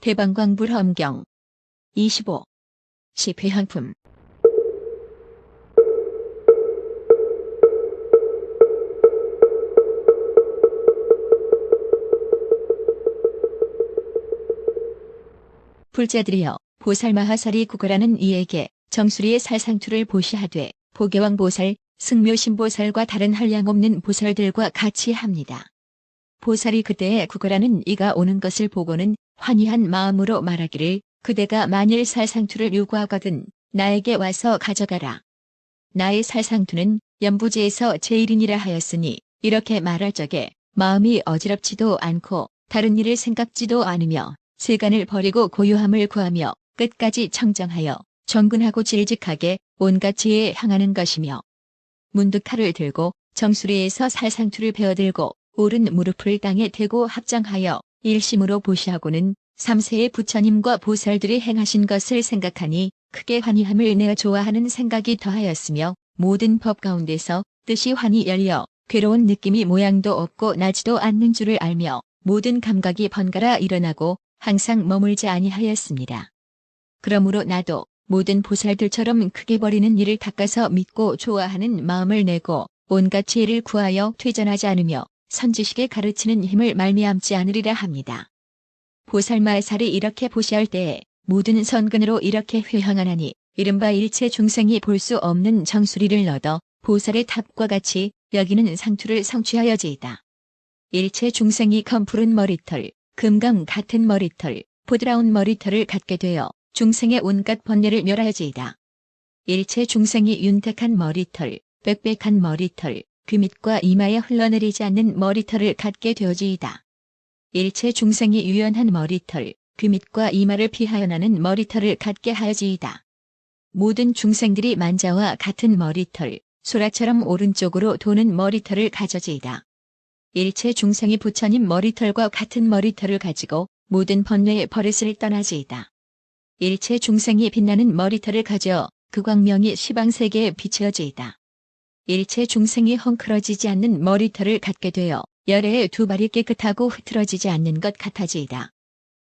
대방광불험경 25. 시회향품. 불자들이여, 보살마하살이 구걸하는 이에게 정수리의 살상투를 보시하되 보계왕보살, 승묘신보살과 다른 한량없는 보살들과 같이 합니다. 보살이 그때에 구걸하는 이가 오는 것을 보고는 환희한 마음으로 말하기를, 그대가 만일 살상투를 요구하거든 나에게 와서 가져가라. 나의 살상투는 연부지에서 제일이니라 하였으니, 이렇게 말할 적에 마음이 어지럽지도 않고 다른 일을 생각지도 않으며 세간을 버리고 고요함을 구하며 끝까지 청정하여 정근하고 질직하게 온갖 지혜에 향하는 것이며, 문득 칼을 들고 정수리에서 살상투를 베어들고 오른 무릎을 땅에 대고 합장하여 일심으로 보시하고는 삼세의 부처님과 보살들이 행하신 것을 생각하니 크게 환희함을 내어 좋아하는 생각이 더하였으며, 모든 법 가운데서 뜻이 환히 열려 괴로운 느낌이 모양도 없고 나지도 않는 줄을 알며 모든 감각이 번갈아 일어나고 항상 머물지 아니하였습니다. 그러므로 나도 모든 보살들처럼 크게 버리는 일을 닦아서 믿고 좋아하는 마음을 내고 온갖 지혜를 구하여 퇴전하지 않으며 선지식에 가르치는 힘을 말미암지 않으리라 합니다. 보살마하살이 이렇게 보시할 때에 모든 선근으로 이렇게 회향하나니, 이른바 일체 중생이 볼 수 없는 정수리를 얻어 보살의 탑과 같이 여기는 상투를 성취하여지이다. 일체 중생이 검푸른 머리털, 금강 같은 머리털, 부드러운 머리털을 갖게 되어 중생의 온갖 번뇌를 멸하여지이다. 일체 중생이 윤택한 머리털, 빽빽한 머리털, 귀밑과 이마에 흘러내리지 않는 머리털을 갖게 되어지이다. 일체 중생이 유연한 머리털, 귀밑과 이마를 피하여 나는 머리털을 갖게 하여지이다. 모든 중생들이 만자와 같은 머리털, 소라처럼 오른쪽으로 도는 머리털을 가져지이다. 일체 중생이 부처님 머리털과 같은 머리털을 가지고 모든 번뇌의 버릇을 떠나지이다. 일체 중생이 빛나는 머리털을 가져 그 광명이 시방세계에 비추어지이다. 일체 중생이 헝클어지지 않는 머리털을 갖게 되어 열애의 두 발이 깨끗하고 흐트러지지 않는 것 같아지이다.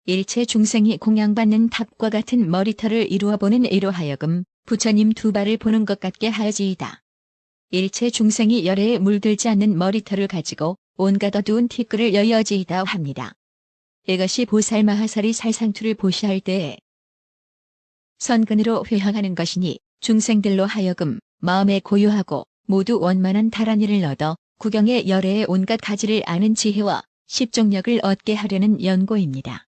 일체 중생이 공양받는 탑과 같은 머리털을 이루어 보는 이로 하여금 부처님 두 발을 보는 것 같게 하여지이다. 일체 중생이 열애에 물들지 않는 머리털을 가지고 온갖 어두운 티끌을 여여지이다 합니다. 이것이 보살마하살이 살상투를 보시할 때에 선근으로 회향하는 것이니, 중생들로 하여금 마음에 고요하고 모두 원만한 다란이를 얻어 구경의 열애의 온갖 가지를 아는 지혜와 십종력을 얻게 하려는 연고입니다.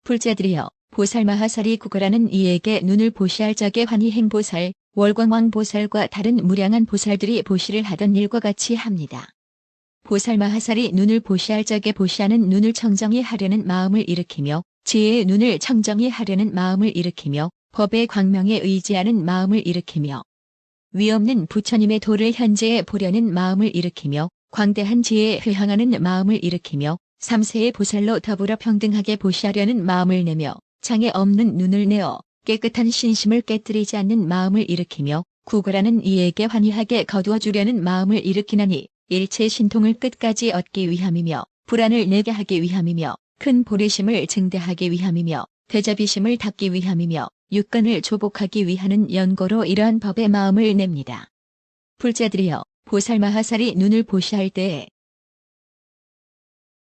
불자들이여, 보살마하살이 구걸하는 이에게 눈을 보시할 적에 환희행보살, 월광왕보살과 다른 무량한 보살들이 보시를 하던 일과 같이 합니다. 보살마하살이 눈을 보시할 적에 보시하는 눈을 청정히 하려는 마음을 일으키며, 지혜의 눈을 청정히 하려는 마음을 일으키며, 법의 광명에 의지하는 마음을 일으키며, 위없는 부처님의 도를 현재에 보려는 마음을 일으키며, 광대한 지혜에 회향하는 마음을 일으키며, 삼세의 보살로 더불어 평등하게 보시하려는 마음을 내며, 장애 없는 눈을 내어 깨끗한 신심을 깨뜨리지 않는 마음을 일으키며, 구걸하는 이에게 환희하게 거두어주려는 마음을 일으키나니, 일체 신통을 끝까지 얻기 위함이며, 불안을 내게 하기 위함이며, 큰 보리심을 증대하기 위함이며, 대자비심을 닦기 위함이며, 육根을 조복하기 위하는 연고로 이러한 법의 마음을 냅니다. 불자들이여, 보살마하살이 눈을 보시할 때에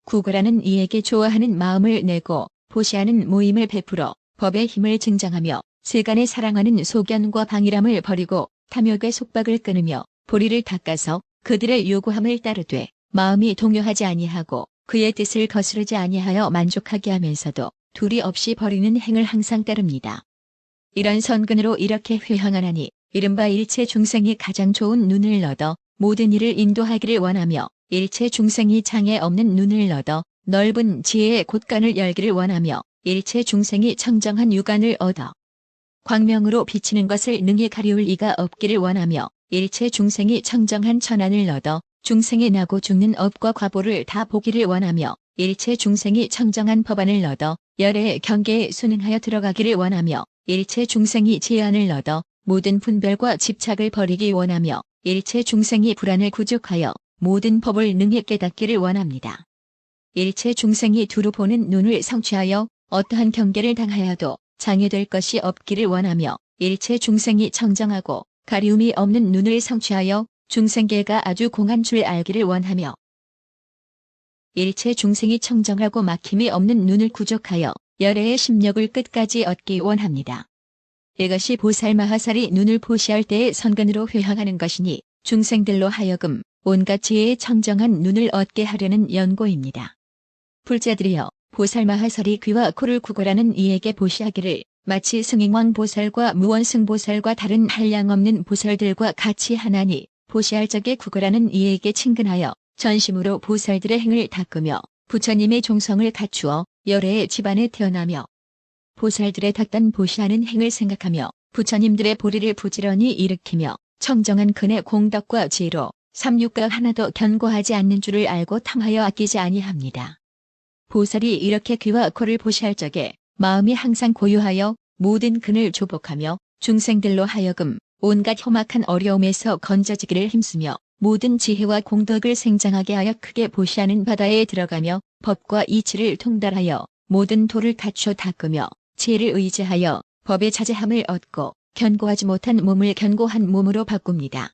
구걸하는 이에게 좋아하는 마음을 내고 보시하는 모임을 베풀어 법의 힘을 증장하며, 세간에 사랑하는 소견과 방일함을 버리고 탐욕의 속박을 끊으며 보리를 닦아서 그들의 요구함을 따르되 마음이 동요하지 아니하고 그의 뜻을 거스르지 아니하여 만족하게 하면서도 둘이 없이 버리는 행을 항상 따릅니다. 이런 선근으로 이렇게 회향하나니, 이른바 일체 중생이 가장 좋은 눈을 얻어 모든 일을 인도하기를 원하며, 일체 중생이 장애 없는 눈을 얻어 넓은 지혜의 곳간을 열기를 원하며, 일체 중생이 청정한 육안을 얻어 광명으로 비치는 것을 능히 가리울 이가 없기를 원하며, 일체 중생이 청정한 천안을 얻어 중생이 나고 죽는 업과 과보를 다 보기를 원하며, 일체 중생이 청정한 법안을 얻어 열애의 경계에 순응하여 들어가기를 원하며, 일체 중생이 제안을 얻어 모든 분별과 집착을 버리기 원하며, 일체 중생이 불안을 구족하여 모든 법을 능히 깨닫기를 원합니다. 일체 중생이 두루 보는 눈을 성취하여 어떠한 경계를 당하여도 장애될 것이 없기를 원하며 일체 중생이 청정하고 가리움이 없는 눈을 성취하여 중생계가 아주 공한 줄 알기를 원하며 일체 중생이 청정하고 막힘이 없는 눈을 구족하여 열애의 심력을 끝까지 얻기 원합니다. 이것이 보살마하살이 눈을 보시할 때의 선근으로 회항하는 것이니 중생들로 하여금 온갖 지혜의 청정한 눈을 얻게 하려는 연고입니다. 불자들이여, 보살마하살이 귀와 코를 구걸하는 이에게 보시하기를 마치 승잉왕 보살과 무원승 보살과 다른 한량없는 보살들과 같이 하나니 보시할 적에 구걸하는 이에게 친근하여 전심으로 보살들의 행을 닦으며 부처님의 종성을 갖추어 열애의 집안에 태어나며 보살들의 닥단 보시하는 행을 생각하며 부처님들의 보리를 부지런히 일으키며 청정한 근의 공덕과 지혜로 삼육가 하나도 견고하지 않는 줄을 알고 탐하여 아끼지 아니합니다. 보살이 이렇게 귀와 코를 보시할 적에 마음이 항상 고요하여 모든 근을 조복하며 중생들로 하여금 온갖 험악한 어려움에서 건져지기를 힘쓰며 모든 지혜와 공덕을 생장하게 하여 크게 보시하는 바다에 들어가며 법과 이치를 통달하여 모든 도를 갖춰 닦으며 지혜를 의지하여 법의 자제함을 얻고 견고하지 못한 몸을 견고한 몸으로 바꿉니다.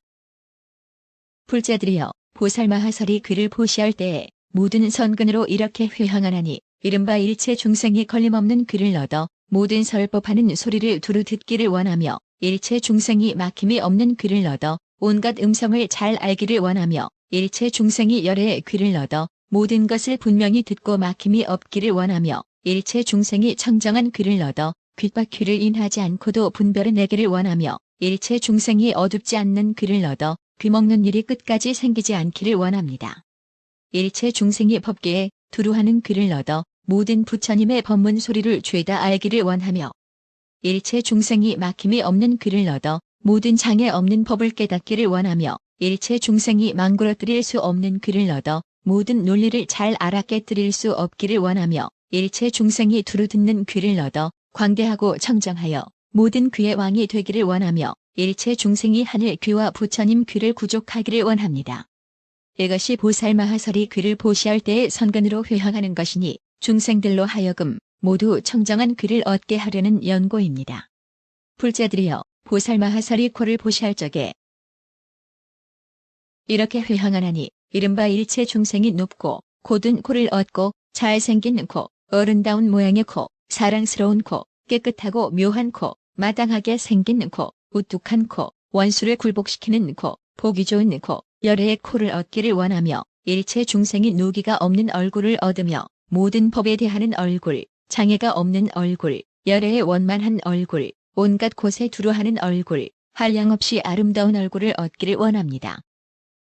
불자들이여, 보살마하살이 그를 보시할 때에 모든 선근으로 이렇게 회항하나니 이른바 일체 중생이 걸림없는 그를 얻어 모든 설법하는 소리를 두루 듣기를 원하며 일체 중생이 막힘이 없는 그를 얻어 온갖 음성을 잘 알기를 원하며 일체 중생이 열애의 귀를 얻어 모든 것을 분명히 듣고 막힘이 없기를 원하며 일체 중생이 청정한 귀를 얻어 귓바퀴를 인하지 않고도 분별해내기를 원하며 일체 중생이 어둡지 않는 귀를 얻어 귀먹는 일이 끝까지 생기지 않기를 원합니다. 일체 중생이 법계에 두루하는 귀를 얻어 모든 부처님의 법문 소리를 죄다 알기를 원하며 일체 중생이 막힘이 없는 귀를 얻어 모든 장애 없는 법을 깨닫기를 원하며 일체 중생이 망그러뜨릴 수 없는 귀를 얻어 모든 논리를 잘 알아 깨뜨릴 수 없기를 원하며 일체 중생이 두루 듣는 귀를 얻어 광대하고 청정하여 모든 귀의 왕이 되기를 원하며 일체 중생이 하늘 귀와 부처님 귀를 구족하기를 원합니다. 이것이 보살마하살이 귀를 보시할 때의 선근으로 회항하는 것이니 중생들로 하여금 모두 청정한 귀를 얻게 하려는 연고입니다. 불자들이여, 보살마하살이 코를 보시할 적에 이렇게 회항하나니 이른바 일체 중생이 높고 고든 코를 얻고 잘생긴 코, 어른다운 모양의 코, 사랑스러운 코, 깨끗하고 묘한 코, 마땅하게 생긴 코, 우뚝한 코, 원수를 굴복시키는 코, 보기 좋은 코, 열애의 코를 얻기를 원하며 일체 중생이 노기가 없는 얼굴을 얻으며 모든 법에 대하는 얼굴, 장애가 없는 얼굴, 열애의 원만한 얼굴, 온갖 곳에 두루하는 얼굴, 한량없이 아름다운 얼굴을 얻기를 원합니다.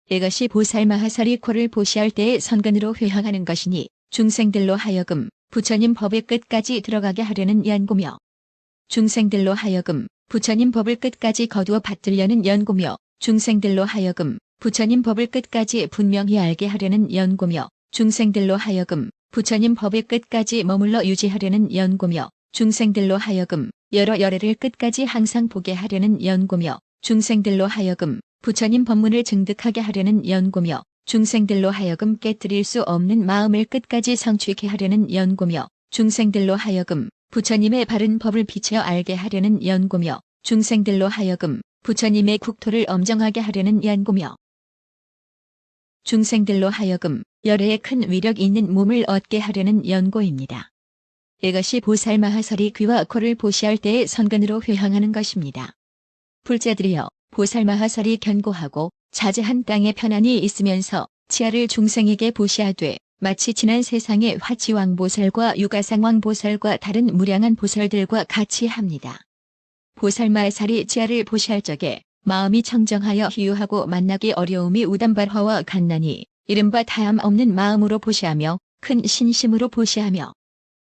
이것이 보살마하살이 코를 보시할 때의 선근으로 회항하는 것이니 중생들로 하여금 부처님 법의 끝까지 들어가게 하려는 연고며 중생들로 하여금 부처님 법을 끝까지 거두어 받들려는 연고며 중생들로 하여금 부처님 법을 끝까지 분명히 알게 하려는 연고며 중생들로 하여금 부처님 법의 끝까지 머물러 유지하려는 연고며 중생들로 하여금 여러 열애를 끝까지 항상 보게 하려는 연고며 중생들로 하여금 부처님 법문을 증득하게 하려는 연고며 중생들로 하여금 깨뜨릴 수 없는 마음을 끝까지 성취케 하려는 연고며 중생들로 하여금 부처님의 바른 법을 비춰 알게 하려는 연고며 중생들로 하여금 부처님의 국토를 엄정하게 하려는 연고며 중생들로 하여금 열애의 큰 위력 있는 몸을 얻게 하려는 연고입니다. 이것이 보살마하살이 귀와 코를 보시할 때의 선근으로 회항하는 것입니다. 불자들이여, 보살마하살이 견고하고 자제한 땅에 편안히 있으면서 치아를 중생에게 보시하되 마치 지난 세상의 화치왕보살과 유가상왕보살과 다른 무량한 보살들과 같이 합니다. 보살마하살이 치아를 보시할 적에 마음이 청정하여 희유하고 만나기 어려움이 우담발화와 같나니 이른바 다함 없는 마음으로 보시하며 큰 신심으로 보시하며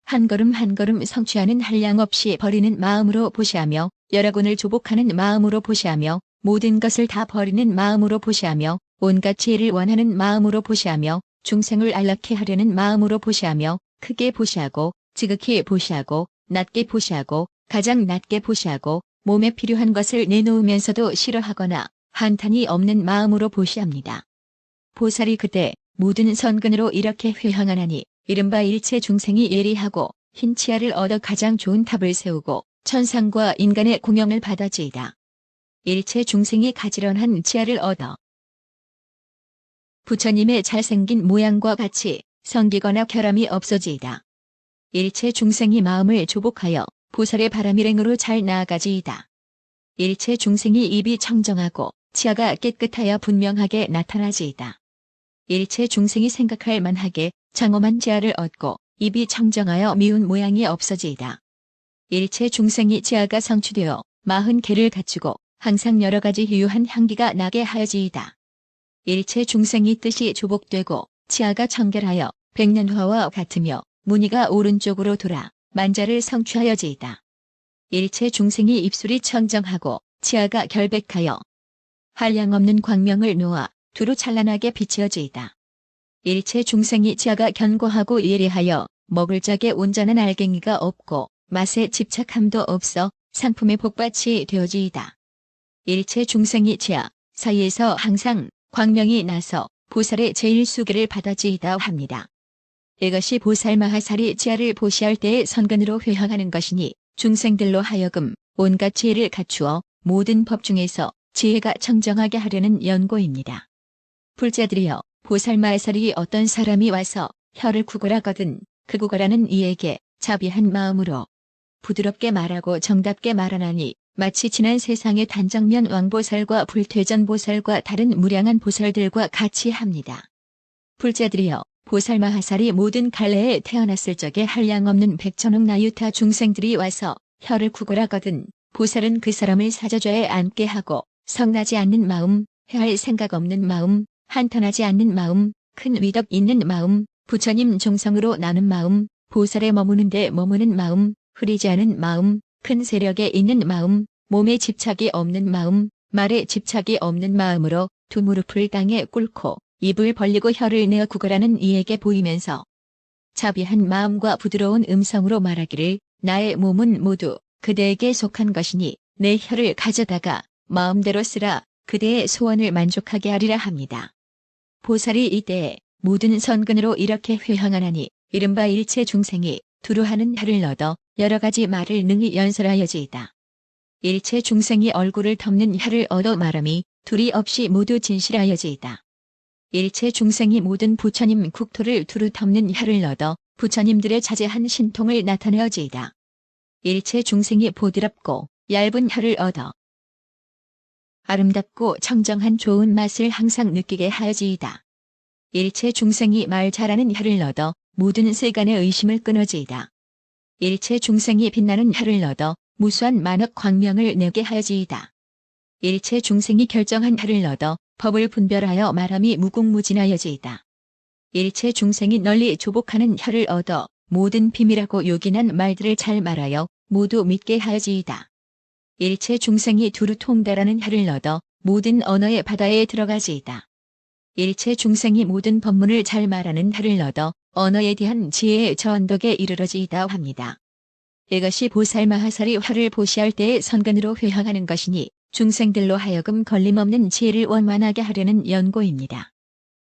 한 걸음 한 걸음 성취하는 한량 없이 버리는 마음으로 보시하며 여러 군을 조복하는 마음으로 보시하며 모든 것을 다 버리는 마음으로 보시하며 온갖 지혜를 원하는 마음으로 보시하며 중생을 안락케 하려는 마음으로 보시하며 크게 보시하고 지극히 보시하고 낮게 보시하고 가장 낮게 보시하고 몸에 필요한 것을 내놓으면서도 싫어하거나 한탄이 없는 마음으로 보시합니다. 보살이 그때 모든 선근으로 이렇게 회항하나니 이른바 일체 중생이 예리하고 흰 치아를 얻어 가장 좋은 탑을 세우고 천상과 인간의 공영을 받아지이다. 일체 중생이 가지런한 치아를 얻어 부처님의 잘생긴 모양과 같이 성기거나 결함이 없어지이다. 일체 중생이 마음을 조복하여 보살의 바람일행으로 잘 나아가지이다. 일체 중생이 입이 청정하고 치아가 깨끗하여 분명하게 나타나지이다. 일체 중생이 생각할 만하게 장엄한 치아를 얻고 입이 청정하여 미운 모양이 없어지이다. 일체 중생이 치아가 성취되어 40개를 갖추고 항상 여러 가지 유효한 향기가 나게 하여지이다. 일체 중생이 뜻이 조복되고 치아가 청결하여 백년화와 같으며 무늬가 오른쪽으로 돌아 만자를 성취하여지이다. 일체 중생이 입술이 청정하고 치아가 결백하여 한량없는 광명을 놓아 두루 찬란하게 비치어지이다. 일체 중생이 치아가 견고하고 예리하여 먹을 적에 온전한 알갱이가 없고 맛에 집착함도 없어 상품의 복밭이 되어지이다. 일체 중생이 치아 사이에서 항상 광명이 나서 보살의 제일수계를 받아지이다 합니다. 이것이 보살 마하살이 치아를 보시할 때의 선근으로 회항하는 것이니 중생들로 하여금 온갖 지혜를 갖추어 모든 법 중에서 지혜가 청정하게 하려는 연고입니다. 불자들이여, 보살 마하살이 어떤 사람이 와서 혀를 구걸하거든 그 구걸하는 이에게 자비한 마음으로 부드럽게 말하고 정답게 말하나니 마치 지난 세상의 단정면 왕보살과 불퇴전 보살과 다른 무량한 보살들과 같이 합니다. 불자들이여, 보살 마하살이 모든 갈래에 태어났을 적에 한량없는 백천억 나유타 중생들이 와서 혀를 구걸하거든 보살은 그 사람을 사저좌에 앉게 하고 성나지 않는 마음, 해할 생각 없는 마음, 한탄하지 않는 마음, 큰 위덕 있는 마음, 부처님 종성으로 나는 마음, 보살에 머무는데 머무는 마음, 흐리지 않은 마음, 큰 세력에 있는 마음, 몸에 집착이 없는 마음, 말에 집착이 없는 마음으로 두 무릎을 땅에 꿇고 입을 벌리고 혀를 내어 구걸하는 이에게 보이면서 자비한 마음과 부드러운 음성으로 말하기를 나의 몸은 모두 그대에게 속한 것이니 내 혀를 가져다가 마음대로 쓰라 그대의 소원을 만족하게 하리라 합니다. 보살이 이때에 모든 선근으로 이렇게 회항하나니 이른바 일체 중생이 두루 하는 혀를 얻어 여러 가지 말을 능히 연설하여지이다. 일체 중생이 얼굴을 덮는 혀를 얻어 말함이 둘이 없이 모두 진실하여지이다. 일체 중생이 모든 부처님 국토를 두루 덮는 혀를 얻어 부처님들의 자제한 신통을 나타내어지이다. 일체 중생이 보드랍고 얇은 혀를 얻어 아름답고 청정한 좋은 맛을 항상 느끼게 하여지이다. 일체 중생이 말 잘하는 혀를 얻어 모든 세간의 의심을 끊어지이다. 일체 중생이 빛나는 혀를 얻어 무수한 만억 광명을 내게 하여지이다. 일체 중생이 결정한 혀를 얻어 법을 분별하여 말함이 무궁무진하여지이다. 일체 중생이 널리 조복하는 혀를 얻어 모든 비밀하고 요긴한 말들을 잘 말하여 모두 믿게 하여지이다. 일체 중생이 두루 통달하는 혀를 얻어 모든 언어의 바다에 들어가지이다. 일체 중생이 모든 법문을 잘 말하는 혀를 얻어 언어에 대한 지혜의 저언덕에 이르러지이다 합니다. 이것이 보살 마하살이 혀를 보시할 때의 선근으로 회항하는 것이니 중생들로 하여금 걸림없는 지혜를 원만하게 하려는 연고입니다.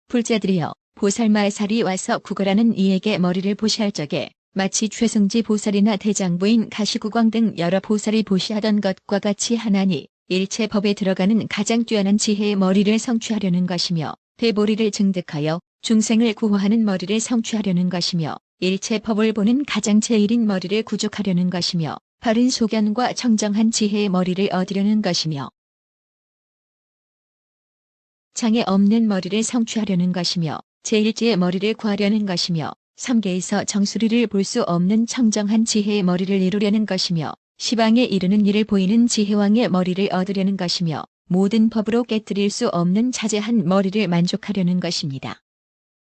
불자들이여, 보살 마하살이 와서 구걸하는 이에게 머리를 보시할 적에 마치 최승지 보살이나 대장부인 가시구광 등 여러 보살이 보시하던 것과 같이 하나니 일체 법에 들어가는 가장 뛰어난 지혜의 머리를 성취하려는 것이며 대보리를 증득하여 중생을 구호하는 머리를 성취하려는 것이며 일체 법을 보는 가장 제일인 머리를 구족하려는 것이며 바른 소견과 청정한 지혜의 머리를 얻으려는 것이며 장애 없는 머리를 성취하려는 것이며 제일지의 머리를 구하려는 것이며 삼계에서 정수리를 볼 수 없는 청정한 지혜의 머리를 이루려는 것이며 시방에 이르는 일을 보이는 지혜왕의 머리를 얻으려는 것이며 모든 법으로 깨뜨릴 수 없는 자제한 머리를 만족하려는 것입니다.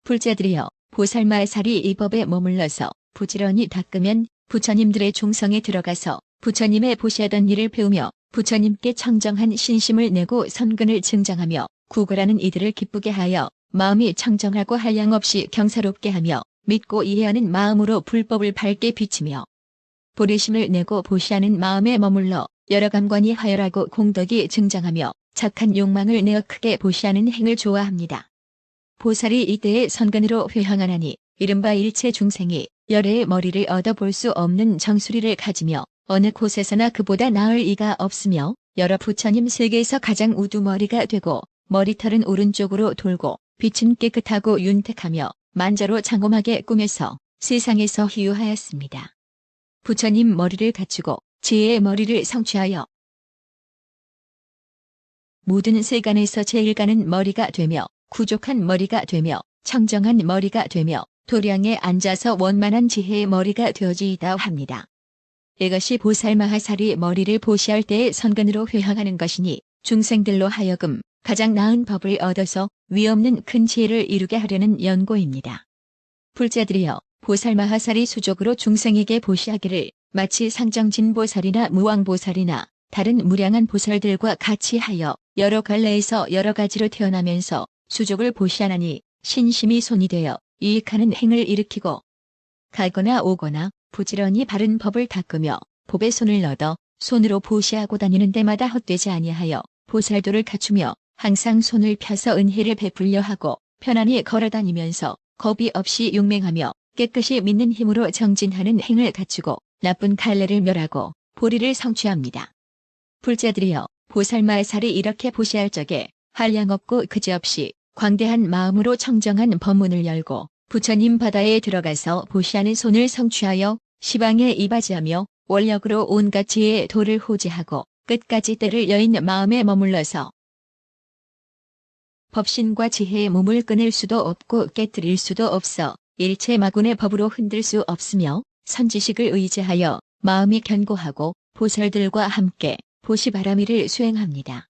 불자들이여, 보살 마하살이 이 법에 머물러서 부지런히 닦으면 부처님들의 종성에 들어가서 부처님의 보시하던 일을 배우며 부처님께 청정한 신심을 내고 선근을 증장하며 구걸하는 이들을 기쁘게 하여 마음이 청정하고 한량없이 경사롭게 하며 믿고 이해하는 마음으로 불법을 밝게 비치며 보리심을 내고 보시하는 마음에 머물러 여러 감관이 하열하고 공덕이 증장하며 착한 욕망을 내어 크게 보시하는 행을 좋아합니다. 보살이 이때의 선근으로 회항하나니 이른바 일체 중생이 열애의 머리를 얻어볼 수 없는 정수리를 가지며 어느 곳에서나 그보다 나을 이가 없으며 여러 부처님 세계에서 가장 우두머리가 되고 머리털은 오른쪽으로 돌고 빛은 깨끗하고 윤택하며 만자로 장엄하게 꾸며서 세상에서 희유하였습니다. 부처님 머리를 갖추고 지혜의 머리를 성취하여 모든 세간에서 제일 가는 머리가 되며 구족한 머리가 되며 청정한 머리가 되며 도량에 앉아서 원만한 지혜의 머리가 되어지이다 합니다. 이것이 보살마하사리 머리를 보시할 때의 선근으로 회항하는 것이니 중생들로 하여금 가장 나은 법을 얻어서 위없는 큰 지혜를 이루게 하려는 연고입니다. 불자들이여 보살마하사리 수족으로 중생에게 보시하기를 마치 상정진보살이나 무왕보살이나 다른 무량한 보살들과 같이 하여 여러 갈래에서 여러 가지로 태어나면서 수족을 보시하나니 신심이 손이 되어 이익하는 행을 일으키고 가거나 오거나 부지런히 바른 법을 닦으며 법의 손을 얻어 손으로 보시하고 다니는 데마다 헛되지 아니하여 보살도를 갖추며 항상 손을 펴서 은혜를 베풀려 하고 편안히 걸어다니면서 겁이 없이 용맹하며 깨끗이 믿는 힘으로 정진하는 행을 갖추고 나쁜 갈래를 멸하고 보리를 성취합니다. 불자들이여 보살마하사리 이렇게 보시할 적에 한량없고 그지없이 광대한 마음으로 청정한 법문을 열고 부처님 바다에 들어가서 보시하는 손을 성취하여 시방에 이바지하며 원력으로 온갖 지혜의 도를 호지하고 끝까지 때를 여인 마음에 머물러서 법신과 지혜의 몸을 끊을 수도 없고 깨뜨릴 수도 없어 일체 마군의 법으로 흔들 수 없으며 선지식을 의지하여 마음이 견고하고 보살들과 함께 보시바라미를 수행합니다.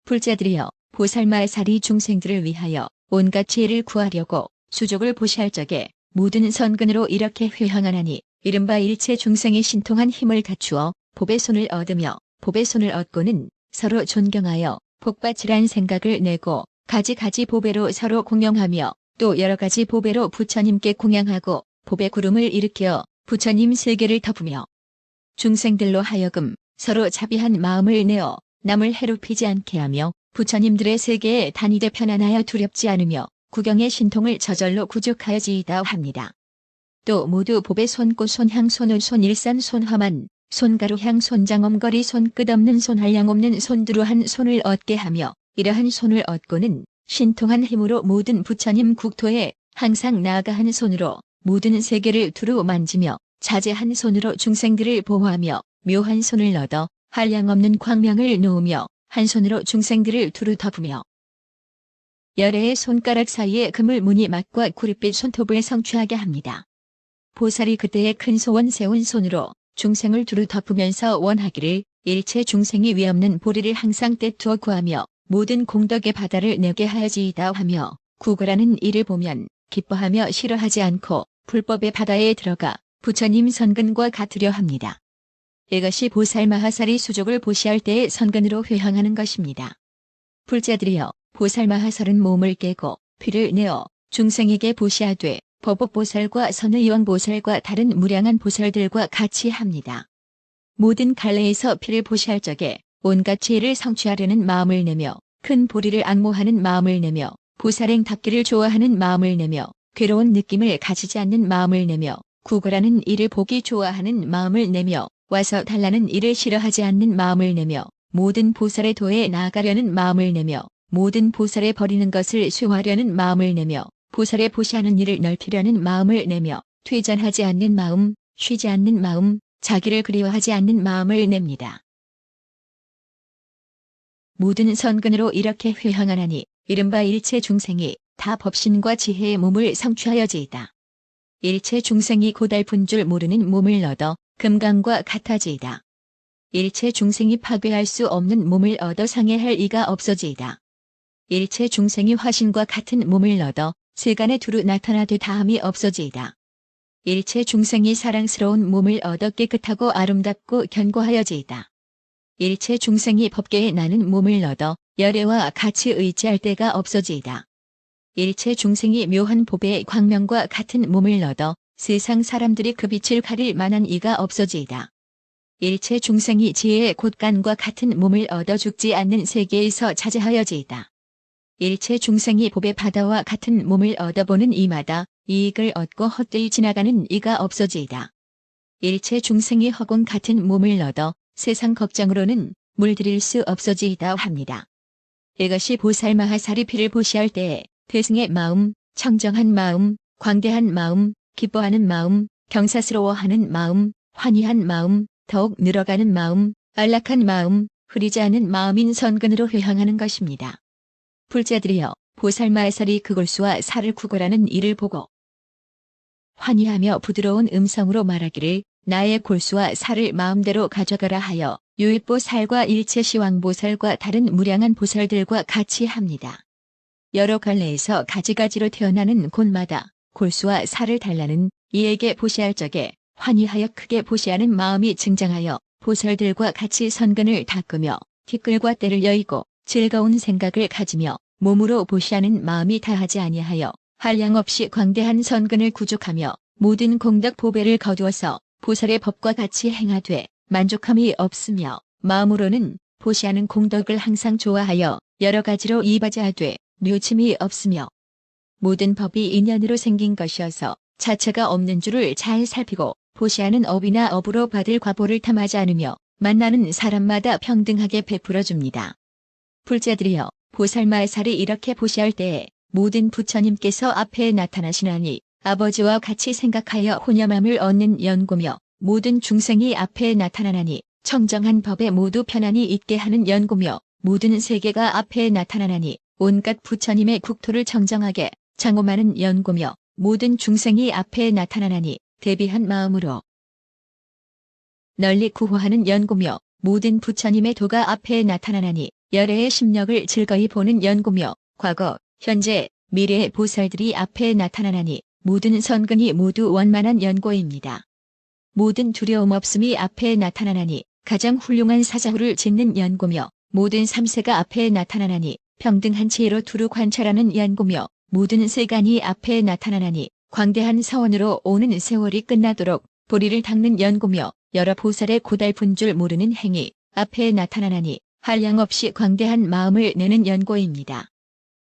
불자들이여 보살마하사리 중생들을 위하여 온갖 지혜를 구하려고 수족을 보시할 적에 모든 선근으로 이렇게 회항하나니 이른바 일체 중생이 신통한 힘을 갖추어 법의 손을 얻으며 법의 손을 얻고는 서로 존경하여 복받치란 생각을 내고 가지가지 보배로 서로 공경하며 또 여러 가지 보배로 부처님께 공양하고 법의 구름을 일으켜 부처님 세계를 덮으며 중생들로 하여금 서로 자비한 마음을 내어 남을 해롭히지 않게 하며 부처님들의 세계에 다니되 편안하여 두렵지 않으며 구경의 신통을 저절로 구족하여지이다 합니다. 또 모두 법의 손꽃 손향 손을 손일산 손화만 손가루향 손장엄거리 손 끝없는 손한량 없는 손두루한 손을 얻게 하며 이러한 손을 얻고는 신통한 힘으로 모든 부처님 국토에 항상 나아가한 손으로 모든 세계를 두루 만지며 자제한 손으로 중생들을 보호하며 묘한 손을 얻어 한량없는 광명을 놓으며 한 손으로 중생들을 두루 덮으며 열애의 손가락 사이에 그물 무늬막과 구릿빛 손톱을 성취하게 합니다. 보살이 그때의 큰 소원 세운 손으로 중생을 두루 덮으면서 원하기를 일체 중생이 위없는 보리를 항상 떼투어 구하며 모든 공덕의 바다를 내게 하여지이다 하며 구걸하는 이를 보면 기뻐하며 싫어하지 않고 불법의 바다에 들어가 부처님 선근과 같으려 합니다. 이것이 보살마하사리 수족을 보시할 때의 선근으로 회항하는 것입니다. 불자들이여 보살마하살은 몸을 깨고 피를 내어 중생에게 보시하되 법업보살과 선의왕보살과 다른 무량한 보살들과 같이 합니다. 모든 갈래에서 피를 보시할 적에 온갖 지혜를 성취하려는 마음을 내며 큰 보리를 앙모하는 마음을 내며 보살행 닦기를 좋아하는 마음을 내며 괴로운 느낌을 가지지 않는 마음을 내며 구걸하는 일을 보기 좋아하는 마음을 내며 와서 달라는 일을 싫어하지 않는 마음을 내며 모든 보살의 도에 나아가려는 마음을 내며 모든 보살에 버리는 것을 수용하려는 마음을 내며 보살에 보시하는 일을 넓히려는 마음을 내며 퇴전하지 않는 마음, 쉬지 않는 마음, 자기를 그리워하지 않는 마음을 냅니다. 모든 선근으로 이렇게 회항하나니 이른바 일체 중생이 다 법신과 지혜의 몸을 성취하여지이다. 일체 중생이 고달픈 줄 모르는 몸을 얻어 금강과 같아지이다. 일체 중생이 파괴할 수 없는 몸을 얻어 상해할 이가 없어지이다. 일체 중생이 화신과 같은 몸을 얻어 세간에 두루 나타나되 다함이 없어지이다. 일체 중생이 사랑스러운 몸을 얻어 깨끗하고 아름답고 견고하여지이다. 일체 중생이 법계에 나는 몸을 얻어 열애와 같이 의지할 때가 없어지이다. 일체 중생이 묘한 법의 광명과 같은 몸을 얻어 세상 사람들이 그 빛을 가릴 만한 이가 없어지이다. 일체 중생이 지혜의 곳간과 같은 몸을 얻어 죽지 않는 세계에서 자제하여지이다. 일체 중생이 법의 바다와 같은 몸을 얻어보는 이마다 이익을 얻고 헛되이 지나가는 이가 없어지이다. 일체 중생이 허공 같은 몸을 얻어 세상 걱정으로는 물들일 수 없어지이다 합니다. 이것이 보살마하사리 피를 보시할 때에 대승의 마음, 청정한 마음, 광대한 마음, 기뻐하는 마음, 경사스러워하는 마음, 환희한 마음, 더욱 늘어가는 마음, 안락한 마음, 흐리지 않은 마음인 선근으로 회항하는 것입니다. 불자들이여, 보살마하사리 그 골수와 살을 구걸하는 이를 보고 환희하며 부드러운 음성으로 말하기를 나의 골수와 살을 마음대로 가져가라 하여 유입보살과 일체 시왕보살과 다른 무량한 보살들과 같이 합니다. 여러 갈래에서 가지가지로 태어나는 곳마다 골수와 살을 달라는 이에게 보시할 적에 환희하여 크게 보시하는 마음이 증장하여 보살들과 같이 선근을 닦으며 티끌과 때를 여의고 즐거운 생각을 가지며 몸으로 보시하는 마음이 다하지 아니하여 한량없이 광대한 선근을 구족하며 모든 공덕 보배를 거두어서 보살의 법과 같이 행하되 만족함이 없으며 마음으로는 보시하는 공덕을 항상 좋아하여 여러 가지로 이바지하되 뉘우침이 없으며 모든 법이 인연으로 생긴 것이어서 자체가 없는 줄을 잘 살피고 보시하는 업이나 업으로 받을 과보를 탐하지 않으며 만나는 사람마다 평등하게 베풀어 줍니다. 불자들이여, 보살마하사리 이렇게 보시할 때에 모든 부처님께서 앞에 나타나시나니 아버지와 같이 생각하여 혼념함을 얻는 연고며 모든 중생이 앞에 나타나나니 청정한 법에 모두 편안히 있게 하는 연고며 모든 세계가 앞에 나타나나니 온갖 부처님의 국토를 청정하게 장엄하는 연고며 모든 중생이 앞에 나타나나니 대비한 마음으로 널리 구호하는 연고며 모든 부처님의 도가 앞에 나타나나니 열애의 심력을 즐거이 보는 연고며 과거, 현재, 미래의 보살들이 앞에 나타나나니 모든 선근이 모두 원만한 연고입니다. 모든 두려움 없음이 앞에 나타나나니 가장 훌륭한 사자후를 짓는 연고며 모든 삼세가 앞에 나타나나니 평등한 지혜로 두루 관찰하는 연고며 모든 세간이 앞에 나타나나니 광대한 서원으로 오는 세월이 끝나도록 보리를 닦는 연고며 여러 보살의 고달픈 줄 모르는 행위 앞에 나타나나니 한량없이 광대한 마음을 내는 연고입니다.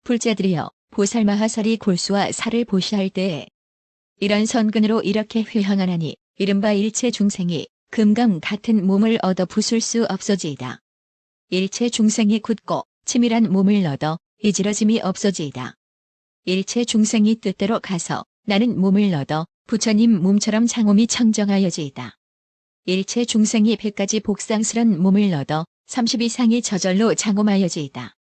불자들이여, 보살마하사리 골수와 살을 보시할 때에 이런 선근으로 이렇게 회항하나니 이른바 일체 중생이 금강 같은 몸을 얻어 부술 수 없어지이다. 일체 중생이 굳고 치밀한 몸을 얻어 이지러짐이 없어지이다. 일체 중생이 뜻대로 가서 나는 몸을 얻어 부처님 몸처럼 장엄히 청정하여지이다. 일체 중생이 100가지 복상스런 몸을 얻어 30 이상이 저절로 장엄하여지이다.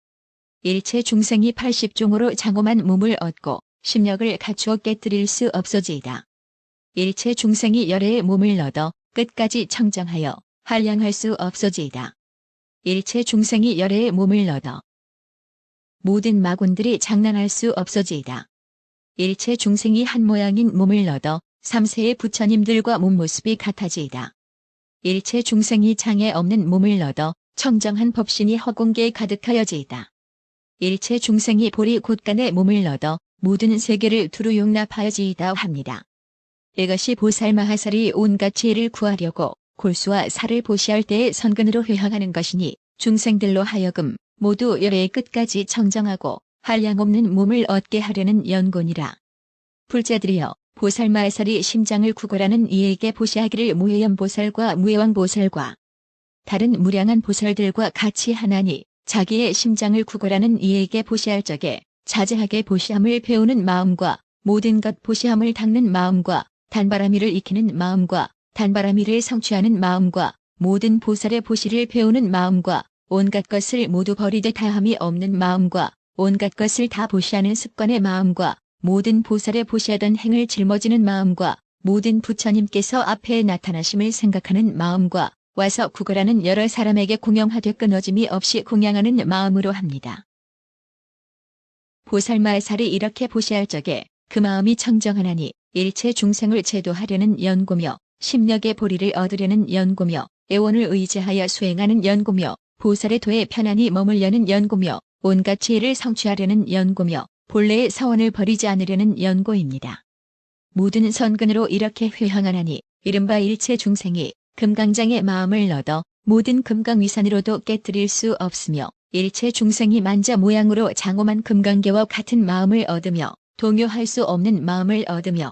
일체 중생이 80종으로 장엄한 몸을 얻고 심력을 갖추어 깨뜨릴 수 없어지이다. 일체 중생이 열애의 몸을 얻어 끝까지 청정하여 한량할 수 없어지이다. 일체 중생이 열애의 몸을 얻어 모든 마군들이 장난할 수 없어지이다. 일체 중생이 한 모양인 몸을 얻어 3세의 부처님들과 몸모습이 같아지이다. 일체 중생이 장애 없는 몸을 얻어 청정한 법신이 허공계에 가득하여지이다. 일체 중생이 보리 곳간의 몸을 얻어 모든 세계를 두루 용납하여지이다 합니다. 이것이 보살마하사리 온갖 지혜를 구하려고 골수와 살을 보시할 때의 선근으로 회항하는 것이니 중생들로 하여금 모두 열애의 끝까지 청정하고 한량없는 몸을 얻게 하려는 연곤이라. 불자들이여, 보살마하사리 심장을 구걸하는 이에게 보시하기를 무해연보살과 무해왕보살과 다른 무량한 보살들과 같이 하나니 자기의 심장을 구걸하는 이에게 보시할 적에 자제하게 보시함을 배우는 마음과 모든 것 보시함을 닦는 마음과 단바라미를 익히는 마음과 단바라미를 성취하는 마음과 모든 보살의 보시를 배우는 마음과 온갖 것을 모두 버리되 다함이 없는 마음과 온갖 것을 다 보시하는 습관의 마음과 모든 보살의 보시하던 행을 짊어지는 마음과 모든 부처님께서 앞에 나타나심을 생각하는 마음과 와서 구걸하는 여러 사람에게 공양하되 끊어짐이 없이 공양하는 마음으로 합니다. 보살마하사리 이렇게 보시할 적에 그 마음이 청정하나니 일체 중생을 제도하려는 연고며 심력의 보리를 얻으려는 연고며 애원을 의지하여 수행하는 연고며 보살의 도에 편안히 머물려는 연고며 온갖 지혜를 성취하려는 연고며 본래의 서원을 버리지 않으려는 연고입니다. 모든 선근으로 이렇게 회항하나니 이른바 일체 중생이 금강장의 마음을 얻어 모든 금강위산으로도 깨뜨릴 수 없으며 일체 중생이 만자 모양으로 장엄한 금강계와 같은 마음을 얻으며 동요할 수 없는 마음을 얻으며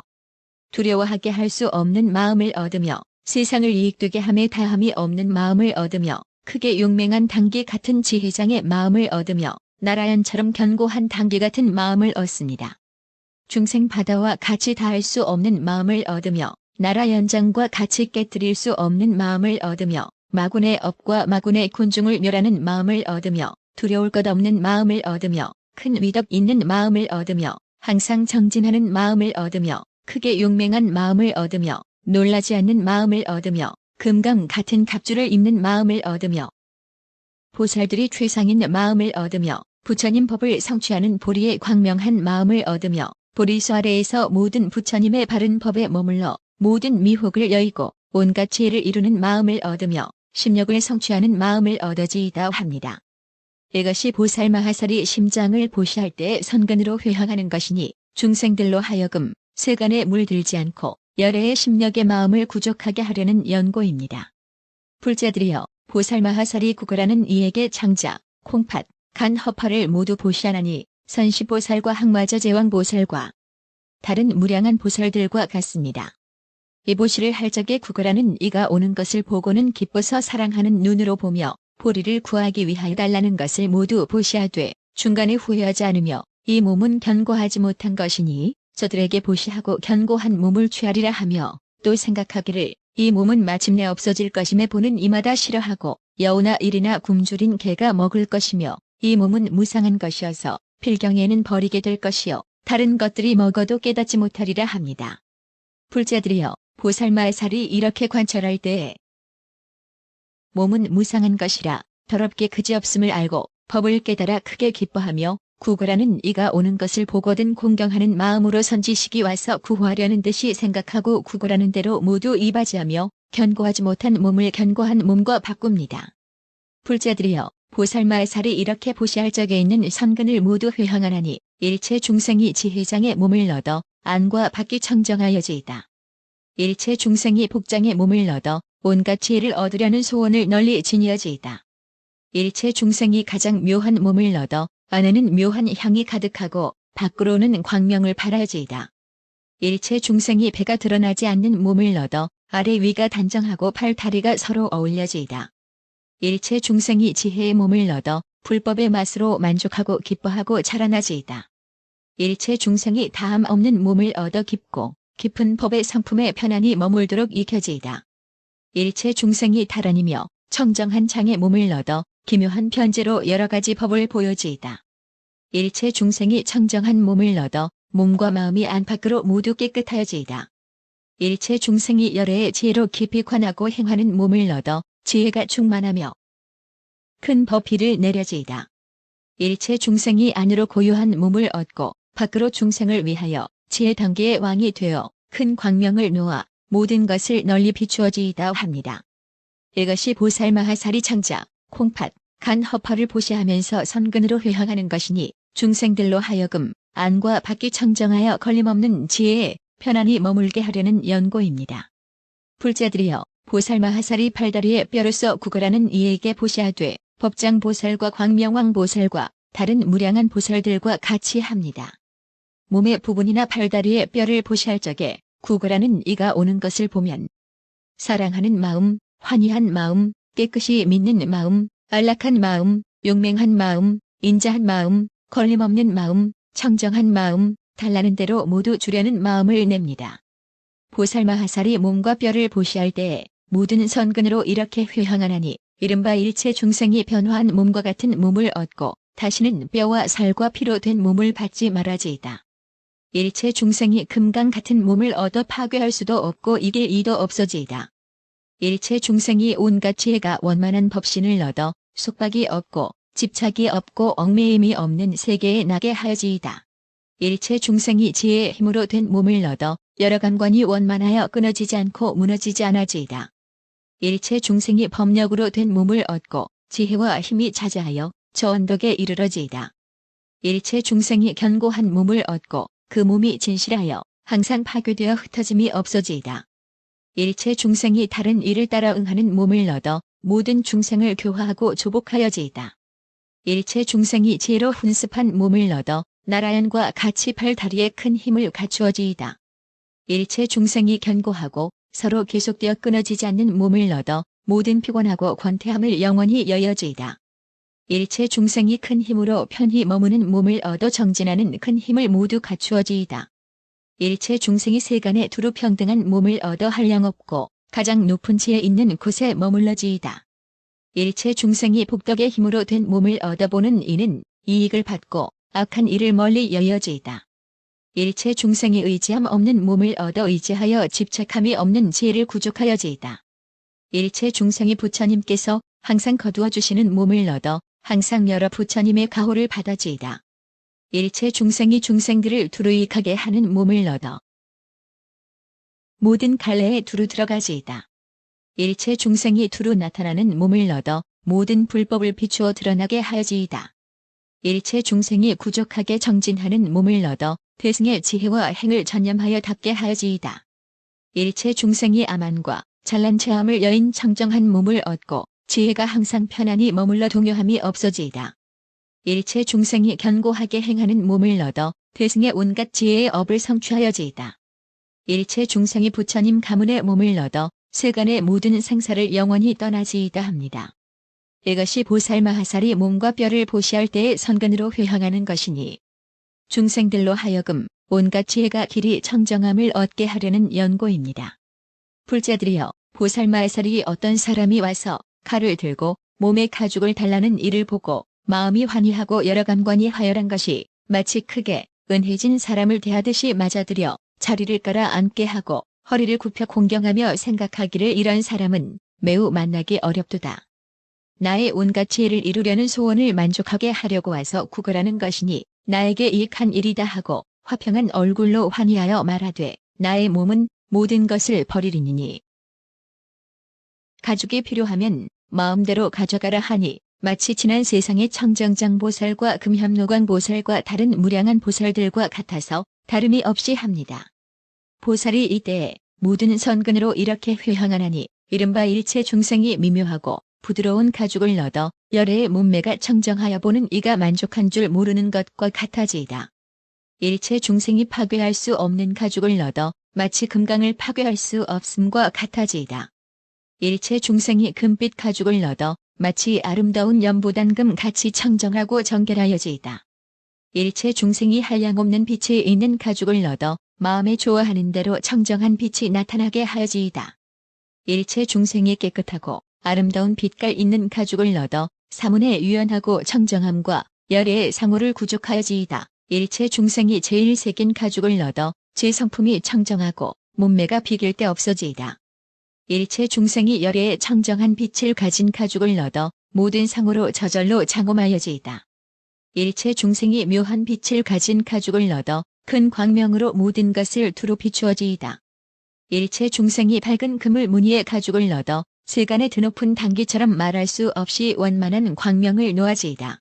두려워하게 할 수 없는 마음을 얻으며 세상을 이익되게 함에 다함이 없는 마음을 얻으며 크게 용맹한 당기 같은 지혜장의 마음을 얻으며 나라연처럼 견고한 당기 같은 마음을 얻습니다. 중생 바다와 같이 닿을 수 없는 마음을 얻으며 나라연장과 같이 깨뜨릴 수 없는 마음을 얻으며 마군의 업과 마군의 군중을 멸하는 마음을 얻으며 두려울 것 없는 마음을 얻으며 큰 위덕 있는 마음을 얻으며 항상 정진하는 마음을 얻으며 크게 용맹한 마음을 얻으며 놀라지 않는 마음을 얻으며 금강 같은 갑주를 입는 마음을 얻으며 보살들이 최상인 마음을 얻으며 부처님 법을 성취하는 보리의 광명한 마음을 얻으며 보리수 아래에서 모든 부처님의 바른 법에 머물러 모든 미혹을 여의고 온갖 지혜를 이루는 마음을 얻으며 심력을 성취하는 마음을 얻어지이다 합니다. 이것이 보살 마하살이 심장을 보시할 때 선근으로 회항하는 것이니 중생들로 하여금 세간에 물들지 않고 열애의 심력의 마음을 구족하게 하려는 연고입니다. 불자들이여 보살 마하살이 구걸하는 이에게 장자, 콩팥, 간 허파를 모두 보시하나니 선시보살과 항마저 제왕보살과 다른 무량한 보살들과 같습니다. 이 보시를 할 적에 구걸하는 이가 오는 것을 보고는 기뻐서 사랑하는 눈으로 보며 보리를 구하기 위하여 달라는 것을 모두 보시하되 중간에 후회하지 않으며 이 몸은 견고하지 못한 것이니 저들에게 보시하고 견고한 몸을 취하리라 하며 또 생각하기를 이 몸은 마침내 없어질 것임에 보는 이마다 싫어하고 여우나 일이나 굶주린 개가 먹을 것이며 이 몸은 무상한 것이어서 필경에는 버리게 될 것이요 다른 것들이 먹어도 깨닫지 못하리라 합니다. 불자들이여 보살마하살이 이렇게 관찰할 때에 몸은 무상한 것이라 더럽게 그지없음을 알고 법을 깨달아 크게 기뻐하며 구걸하는 이가 오는 것을 보거든 공경하는 마음으로 선지식이 와서 구하려는 듯이 생각하고 구걸하는 대로 모두 이바지하며 견고하지 못한 몸을 견고한 몸과 바꿉니다. 불자들이여 보살마하살이 이렇게 보시할 적에 있는 선근을 모두 회항하나니 일체 중생이 지혜장의 몸을 얻어 안과 밖이 청정하여지이다. 일체 중생이 복장의 몸을 얻어 온갖 지혜를 얻으려는 소원을 널리 지니어지이다. 일체 중생이 가장 묘한 몸을 얻어 안에는 묘한 향이 가득하고 밖으로는 광명을 발하여지이다. 일체 중생이 배가 드러나지 않는 몸을 얻어 아래 위가 단정하고 팔 다리가 서로 어울려지이다. 일체 중생이 지혜의 몸을 얻어 불법의 맛으로 만족하고 기뻐하고 자라나지이다. 일체 중생이 다함 없는 몸을 얻어 깊고 깊은 법의 성품에 편안히 머물도록 익혀지이다. 일체 중생이 달아니며 청정한 장의 몸을 얻어 기묘한 편제로 여러 가지 법을 보여지이다. 일체 중생이 청정한 몸을 얻어 몸과 마음이 안팎으로 모두 깨끗하여지이다. 일체 중생이 열애의 지혜로 깊이 관하고 행하는 몸을 얻어 지혜가 충만하며 큰 법비를 내려지이다. 일체 중생이 안으로 고요한 몸을 얻고 밖으로 중생을 위하여 지혜 단계의 왕이 되어 큰 광명을 놓아 모든 것을 널리 비추어지이다 합니다. 이것이 보살마하살이 장자, 콩팥, 간 허파를 보시하면서 선근으로 회항하는 것이니 중생들로 하여금 안과 밖이 청정하여 걸림없는 지혜에 편안히 머물게 하려는 연고입니다. 불자들이여 보살마하살이 팔다리에 뼈로서 구걸하는 이에게 보시하되 법장보살과 광명왕보살과 다른 무량한 보살들과 같이 합니다. 몸의 부분이나 팔다리의 뼈를 보시할 적에 구걸하는 이가 오는 것을 보면 사랑하는 마음, 환희한 마음, 깨끗이 믿는 마음, 안락한 마음, 용맹한 마음, 인자한 마음, 걸림없는 마음, 청정한 마음, 달라는 대로 모두 주려는 마음을 냅니다. 보살마하살이 몸과 뼈를 보시할 때에 모든 선근으로 이렇게 회항하나니 이른바 일체 중생이 변화한 몸과 같은 몸을 얻고 다시는 뼈와 살과 피로 된 몸을 받지 말아지이다. 일체 중생이 금강 같은 몸을 얻어 파괴할 수도 없고 이길 이도 없어지이다. 일체 중생이 온갖 지혜가 원만한 법신을 얻어 속박이 없고 집착이 없고 얽매임이 없는 세계에 나게 하여지이다. 일체 중생이 지혜의 힘으로 된 몸을 얻어 여러 감관이 원만하여 끊어지지 않고 무너지지 않아지이다. 일체 중생이 법력으로 된 몸을 얻고 지혜와 힘이 자자하여 저 언덕에 이르러지이다. 일체 중생이 견고한 몸을 얻고 그 몸이 진실하여 항상 파괴되어 흩어짐이 없어지이다. 일체 중생이 다른 일을 따라 응하는 몸을 얻어 모든 중생을 교화하고 조복하여지이다. 일체 중생이 지혜로 훈습한 몸을 얻어 나라연과 같이 팔 다리에 큰 힘을 갖추어지이다. 일체 중생이 견고하고 서로 계속되어 끊어지지 않는 몸을 얻어 모든 피곤하고 권태함을 영원히 여여지이다. 일체 중생이 큰 힘으로 편히 머무는 몸을 얻어 정진하는 큰 힘을 모두 갖추어지이다. 일체 중생이 세간에 두루 평등한 몸을 얻어 한량없고 가장 높은 지에 있는 곳에 머물러지이다. 일체 중생이 복덕의 힘으로 된 몸을 얻어보는 이는 이익을 받고 악한 일을 멀리 여여지이다. 일체 중생이 의지함 없는 몸을 얻어 의지하여 집착함이 없는 지혜를 구족하여지이다. 일체 중생이 부처님께서 항상 거두어 주시는 몸을 얻어 항상 여러 부처님의 가호를 받아지이다. 일체 중생이 중생들을 두루 이익하게 하는 몸을 얻어 모든 갈래에 두루 들어가지이다. 일체 중생이 두루 나타나는 몸을 얻어 모든 불법을 비추어 드러나게 하여지이다. 일체 중생이 구족하게 정진하는 몸을 얻어 대승의 지혜와 행을 전념하여 닦게 하여지이다. 일체 중생이 아만과 잘난 체함을 여인 청정한 몸을 얻고 지혜가 항상 편안히 머물러 동요함이 없어지이다. 일체 중생이 견고하게 행하는 몸을 얻어 대승의 온갖 지혜의 업을 성취하여지이다. 일체 중생이 부처님 가문의 몸을 얻어 세간의 모든 생사를 영원히 떠나지이다 합니다. 이것이 보살마하살이 몸과 뼈를 보시할 때의 선근으로 회항하는 것이니 중생들로 하여금 온갖 지혜가 길이 청정함을 얻게 하려는 연고입니다. 불자들이여, 보살마하살이 어떤 사람이 와서 칼을 들고 몸에 가죽을 달라는 이를 보고 마음이 환희하고 여러 감관이 화열한 것이 마치 크게 은혜진 사람을 대하듯이 맞아들여 자리를 깔아 앉게 하고 허리를 굽혀 공경하며 생각하기를 이런 사람은 매우 만나기 어렵도다. 나의 온갖 지혜를 이루려는 소원을 만족하게 하려고 와서 구걸하는 것이니 나에게 이익한 일이다 하고 화평한 얼굴로 환희하여 말하되 나의 몸은 모든 것을 버리리니 가죽이 필요하면 마음대로 가져가라 하니 마치 지난 세상의 청정장 보살과 금현노광 보살과 다른 무량한 보살들과 같아서 다름이 없이 합니다. 보살이 이때에 모든 선근으로 이렇게 회항하나니 이른바 일체 중생이 미묘하고 부드러운 가죽을 얻어 열애의 몸매가 청정하여 보는 이가 만족한 줄 모르는 것과 같아지이다. 일체 중생이 파괴할 수 없는 가죽을 얻어 마치 금강을 파괴할 수 없음과 같아지이다. 일체 중생이 금빛 가죽을 얻어 마치 아름다운 연보단금 같이 청정하고 정결하여지이다. 일체 중생이 한량없는 빛이 있는 가죽을 얻어 마음에 좋아하는 대로 청정한 빛이 나타나게 하여지이다. 일체 중생이 깨끗하고 아름다운 빛깔 있는 가죽을 얻어 사문에 유연하고 청정함과 열애의 상호를 구족하여지이다. 일체 중생이 제일 새긴 가죽을 얻어 제 성품이 청정하고 몸매가 비길 데 없어지이다. 일체 중생이 열애의 청정한 빛을 가진 가죽을 얻어 모든 상호로 저절로 장엄하여지이다. 일체 중생이 묘한 빛을 가진 가죽을 얻어 큰 광명으로 모든 것을 두루 비추어지이다. 일체 중생이 밝은 그물 무늬의 가죽을 얻어 세간의 드높은 단기처럼 말할 수 없이 원만한 광명을 놓아지이다.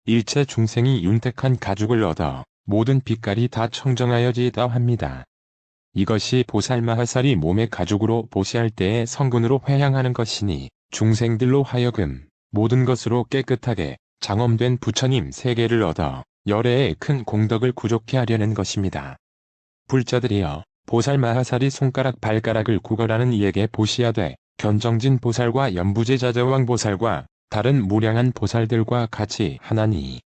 일체 중생이 윤택한 가죽을 얻어 모든 빛깔이 다 청정하여지이다 합니다. 이것이 보살마하살이 몸의 가죽으로 보시할 때의 성근으로 회향하는 것이니 중생들로 하여금 모든 것으로 깨끗하게 장엄된 부처님 세계를 얻어 열애의 큰 공덕을 구족케 하려는 것입니다. 불자들이여, 보살마하살이 손가락 발가락을 구걸하는 이에게 보시하되 견정진 보살과 연부제자자왕 보살과 다른 무량한 보살들과 같이 하나니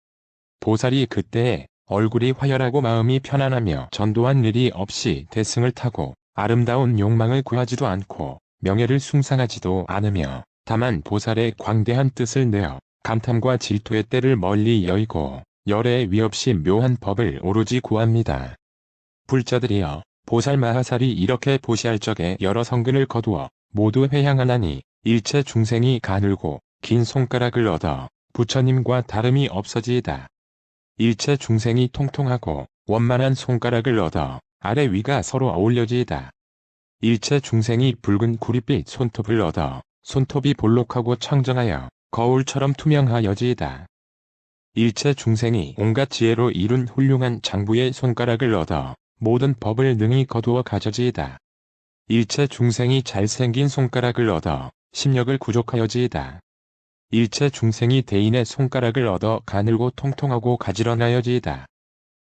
보살이 그때에 얼굴이 화열하고 마음이 편안하며 전도한 일이 없이 대승을 타고 아름다운 욕망을 구하지도 않고 명예를 숭상하지도 않으며 다만 보살의 광대한 뜻을 내어 감탐과 질투의 때를 멀리 여의고 열애의 위 없이 묘한 법을 오로지 구합니다. 불자들이여, 보살마하살이 이렇게 보시할 적에 여러 성근을 거두어 모두 회향하나니 일체 중생이 가늘고 긴 손가락을 얻어 부처님과 다름이 없어지이다. 일체 중생이 통통하고 원만한 손가락을 얻어 아래 위가 서로 어울려지이다. 일체 중생이 붉은 구릿빛 손톱을 얻어 손톱이 볼록하고 청정하여 거울처럼 투명하여지이다. 일체 중생이 온갖 지혜로 이룬 훌륭한 장부의 손가락을 얻어 모든 법을 능히 거두어 가져지이다. 일체 중생이 잘생긴 손가락을 얻어 심력을 구족하여지이다. 일체 중생이 대인의 손가락을 얻어 가늘고 통통하고 가지런하여지이다.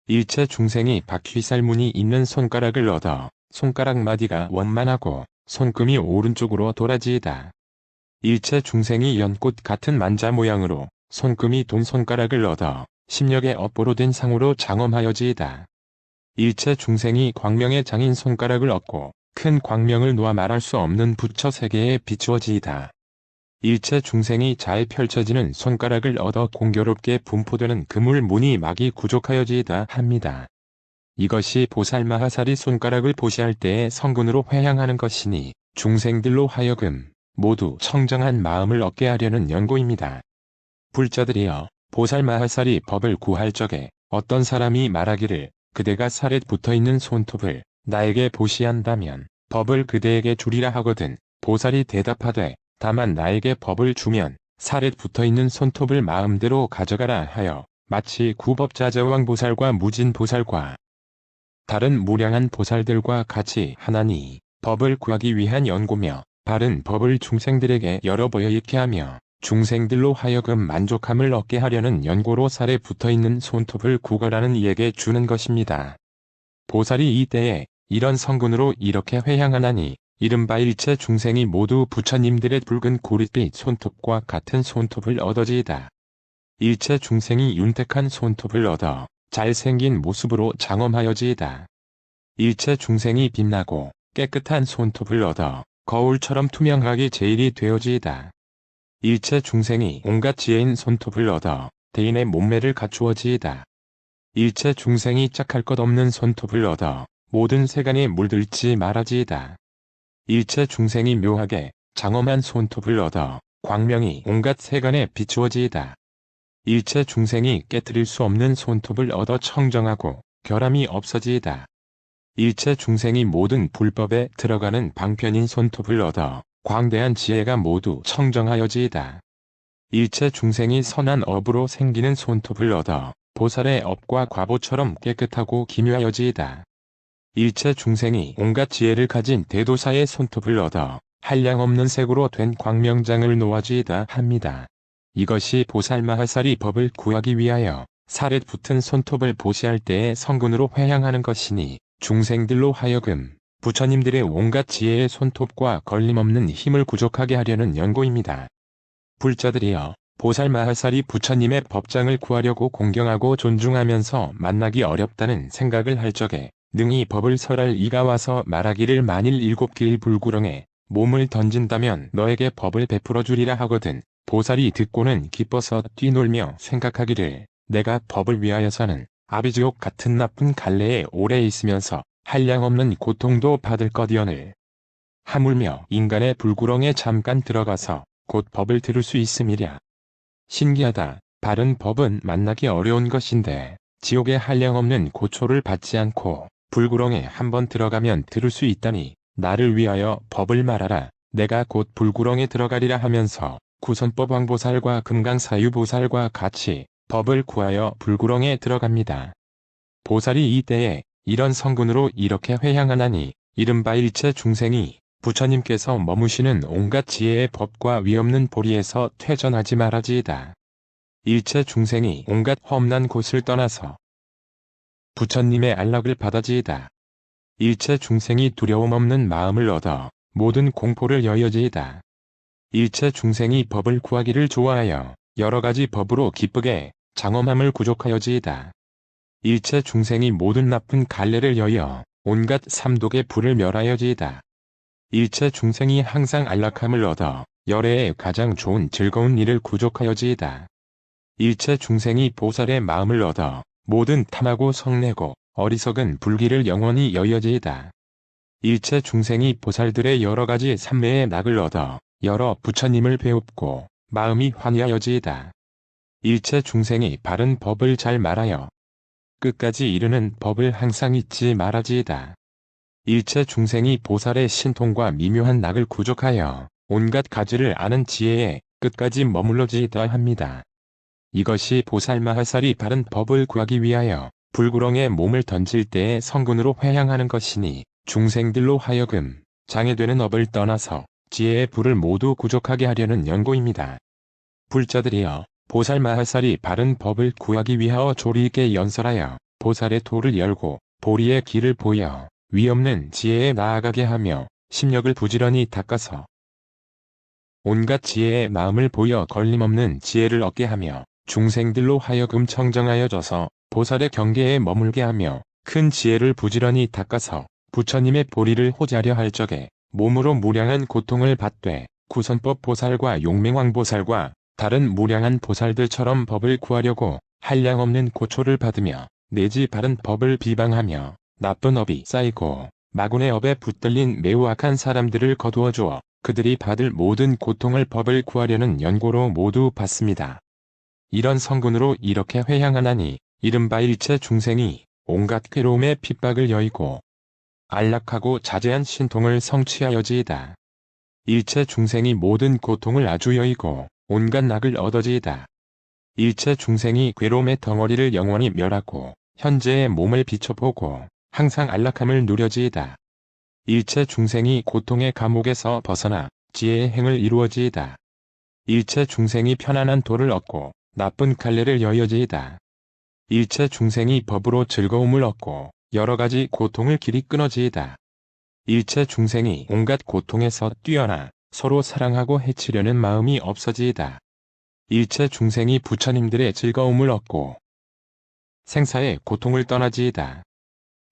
일체 중생이 바퀴살문이 있는 손가락을 얻어 손가락 마디가 원만하고 손금이 오른쪽으로 돌아지이다. 일체 중생이 연꽃 같은 만자 모양으로 손금이 돈 손가락을 얻어 심력의 업보로 된 상으로 장엄하여지이다. 일체 중생이 광명의 장인 손가락을 얻고 큰 광명을 놓아 말할 수 없는 부처 세계에 비추어지이다. 일체 중생이 잘 펼쳐지는 손가락을 얻어 공교롭게 분포되는 그물 무늬 막이 구족하여지이다 합니다. 이것이 보살마하사리 손가락을 보시할 때의 성근으로 회향하는 것이니 중생들로 하여금 모두 청정한 마음을 얻게 하려는 연고입니다. 불자들이여, 보살마하사리 법을 구할 적에 어떤 사람이 말하기를 그대가 살에 붙어있는 손톱을 나에게 보시한다면 법을 그대에게 주리라 하거든 보살이 대답하되 다만 나에게 법을 주면 살에 붙어있는 손톱을 마음대로 가져가라 하여 마치 구법자저왕보살과 무진보살과 다른 무량한 보살들과 같이 하나니 법을 구하기 위한 연고며 바른 법을 중생들에게 열어보여 익게 하며 중생들로 하여금 만족함을 얻게 하려는 연고로 살에 붙어있는 손톱을 구걸하는 이에게 주는 것입니다. 보살이 이때에 이런 성근으로 이렇게 회향하나니 이른바 일체 중생이 모두 부처님들의 붉은 고릿빛 손톱과 같은 손톱을 얻어지이다. 일체 중생이 윤택한 손톱을 얻어 잘생긴 모습으로 장엄하여지이다. 일체 중생이 빛나고 깨끗한 손톱을 얻어 거울처럼 투명하게 제일이 되어지이다. 일체 중생이 온갖 지혜인 손톱을 얻어 대인의 몸매를 갖추어지이다. 일체 중생이 짝할 것 없는 손톱을 얻어 모든 세간에 물들지 말아지이다. 일체 중생이 묘하게 장엄한 손톱을 얻어 광명이 온갖 세간에 비추어지이다. 일체 중생이 깨뜨릴 수 없는 손톱을 얻어 청정하고 결함이 없어지이다. 일체 중생이 모든 불법에 들어가는 방편인 손톱을 얻어 광대한 지혜가 모두 청정하여지이다. 일체 중생이 선한 업으로 생기는 손톱을 얻어 보살의 업과 과보처럼 깨끗하고 기묘하여지이다. 일체 중생이 온갖 지혜를 가진 대도사의 손톱을 얻어 한량없는 색으로 된 광명장을 놓아지이다 합니다. 이것이 보살마하사리 법을 구하기 위하여 살에 붙은 손톱을 보시할 때의 성근으로 회향하는 것이니 중생들로 하여금 부처님들의 온갖 지혜의 손톱과 걸림없는 힘을 구족하게 하려는 연고입니다. 불자들이여, 보살마하사리 부처님의 법장을 구하려고 공경하고 존중하면서 만나기 어렵다는 생각을 할 적에 능히 법을 설할 이가 와서 말하기를 만일 7길 불구렁에 몸을 던진다면 너에게 법을 베풀어 주리라 하거든 보살이 듣고는 기뻐서 뛰놀며 생각하기를 내가 법을 위하여서는 아비지옥 같은 나쁜 갈래에 오래 있으면서 한량없는 고통도 받을 것이오늘 하물며 인간의 불구렁에 잠깐 들어가서 곧 법을 들을 수 있음이랴. 신기하다. 바른 법은 만나기 어려운 것인데 지옥의 한량없는 고초를 받지 않고 불구렁에 한번 들어가면 들을 수 있다니 나를 위하여 법을 말하라. 내가 곧 불구렁에 들어가리라 하면서 구선법왕보살과 금강사유보살과 같이 법을 구하여 불구렁에 들어갑니다. 보살이 이때에 이런 성근으로 이렇게 회향하나니 이른바 일체 중생이 부처님께서 머무시는 온갖 지혜의 법과 위없는 보리에서 퇴전하지 말아지이다. 일체 중생이 온갖 험난 곳을 떠나서 부처님의 안락을 받아지이다. 일체 중생이 두려움 없는 마음을 얻어 모든 공포를 여여지이다. 일체 중생이 법을 구하기를 좋아하여 여러가지 법으로 기쁘게 장엄함을 구족하여지이다. 일체 중생이 모든 나쁜 갈래를 여여 온갖 삼독의 불을 멸하여지이다. 일체 중생이 항상 안락함을 얻어 열애에 가장 좋은 즐거운 일을 구족하여지이다. 일체 중생이 보살의 마음을 얻어 모든 탐하고 성내고 어리석은 불기를 영원히 여여지이다. 일체 중생이 보살들의 여러가지 삼매의 낙을 얻어 여러 부처님을 배웁고 마음이 환희하여지이다. 일체 중생이 바른 법을 잘 말하여 끝까지 이르는 법을 항상 잊지 말아지이다. 일체 중생이 보살의 신통과 미묘한 낙을 구족하여 온갖 가지를 아는 지혜에 끝까지 머물러지이다 합니다. 이것이 보살마하사리 바른 법을 구하기 위하여 불구렁에 몸을 던질 때의 성근으로 회향하는 것이니 중생들로 하여금 장애되는 업을 떠나서 지혜의 불을 모두 구족하게 하려는 연고입니다. 불자들이여, 보살 마하살이 바른 법을 구하기 위하여 조리 있게 연설하여 보살의 도를 열고 보리의 길을 보여 위없는 지혜에 나아가게 하며 심력을 부지런히 닦아서 온갖 지혜의 마음을 보여 걸림없는 지혜를 얻게 하며 중생들로 하여금 청정하여져서 보살의 경계에 머물게 하며 큰 지혜를 부지런히 닦아서 부처님의 보리를 호자려 할 적에 몸으로 무량한 고통을 받되 구선법 보살과 용맹왕 보살과 다른 무량한 보살들처럼 법을 구하려고 한량없는 고초를 받으며 내지 바른 법을 비방하며 나쁜 업이 쌓이고 마군의 업에 붙들린 매우 악한 사람들을 거두어 주어 그들이 받을 모든 고통을 법을 구하려는 연고로 모두 받습니다. 이런 성군으로 이렇게 회향하나니 이른바 일체 중생이 온갖 괴로움의 핍박을 여의고 안락하고 자제한 신통을 성취하여지이다. 일체 중생이 모든 고통을 아주 여의고 온갖 낙을 얻어지이다. 일체 중생이 괴로움의 덩어리를 영원히 멸하고 현재의 몸을 비춰보고 항상 안락함을 누려지이다. 일체 중생이 고통의 감옥에서 벗어나 지혜의 행을 이루어지이다. 일체 중생이 편안한 도를 얻고 나쁜 갈래를 여여지이다. 일체 중생이 법으로 즐거움을 얻고 여러가지 고통을 길이 끊어지이다. 일체 중생이 온갖 고통에서 뛰어나 서로 사랑하고 해치려는 마음이 없어지이다. 일체 중생이 부처님들의 즐거움을 얻고 생사의 고통을 떠나지이다.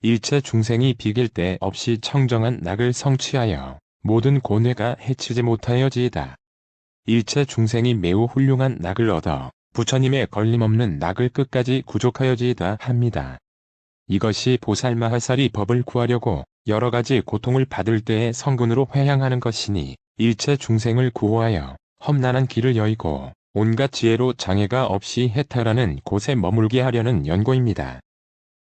일체 중생이 비길 데 없이 청정한 낙을 성취하여 모든 고뇌가 해치지 못하여지이다. 일체 중생이 매우 훌륭한 낙을 얻어 부처님의 걸림없는 낙을 끝까지 구족하여지이다 합니다. 이것이 보살마하살이 법을 구하려고 여러가지 고통을 받을 때의 성군으로 회향하는 것이니 일체 중생을 구호하여 험난한 길을 여의고 온갖 지혜로 장애가 없이 해탈하는 곳에 머물게 하려는 연고입니다.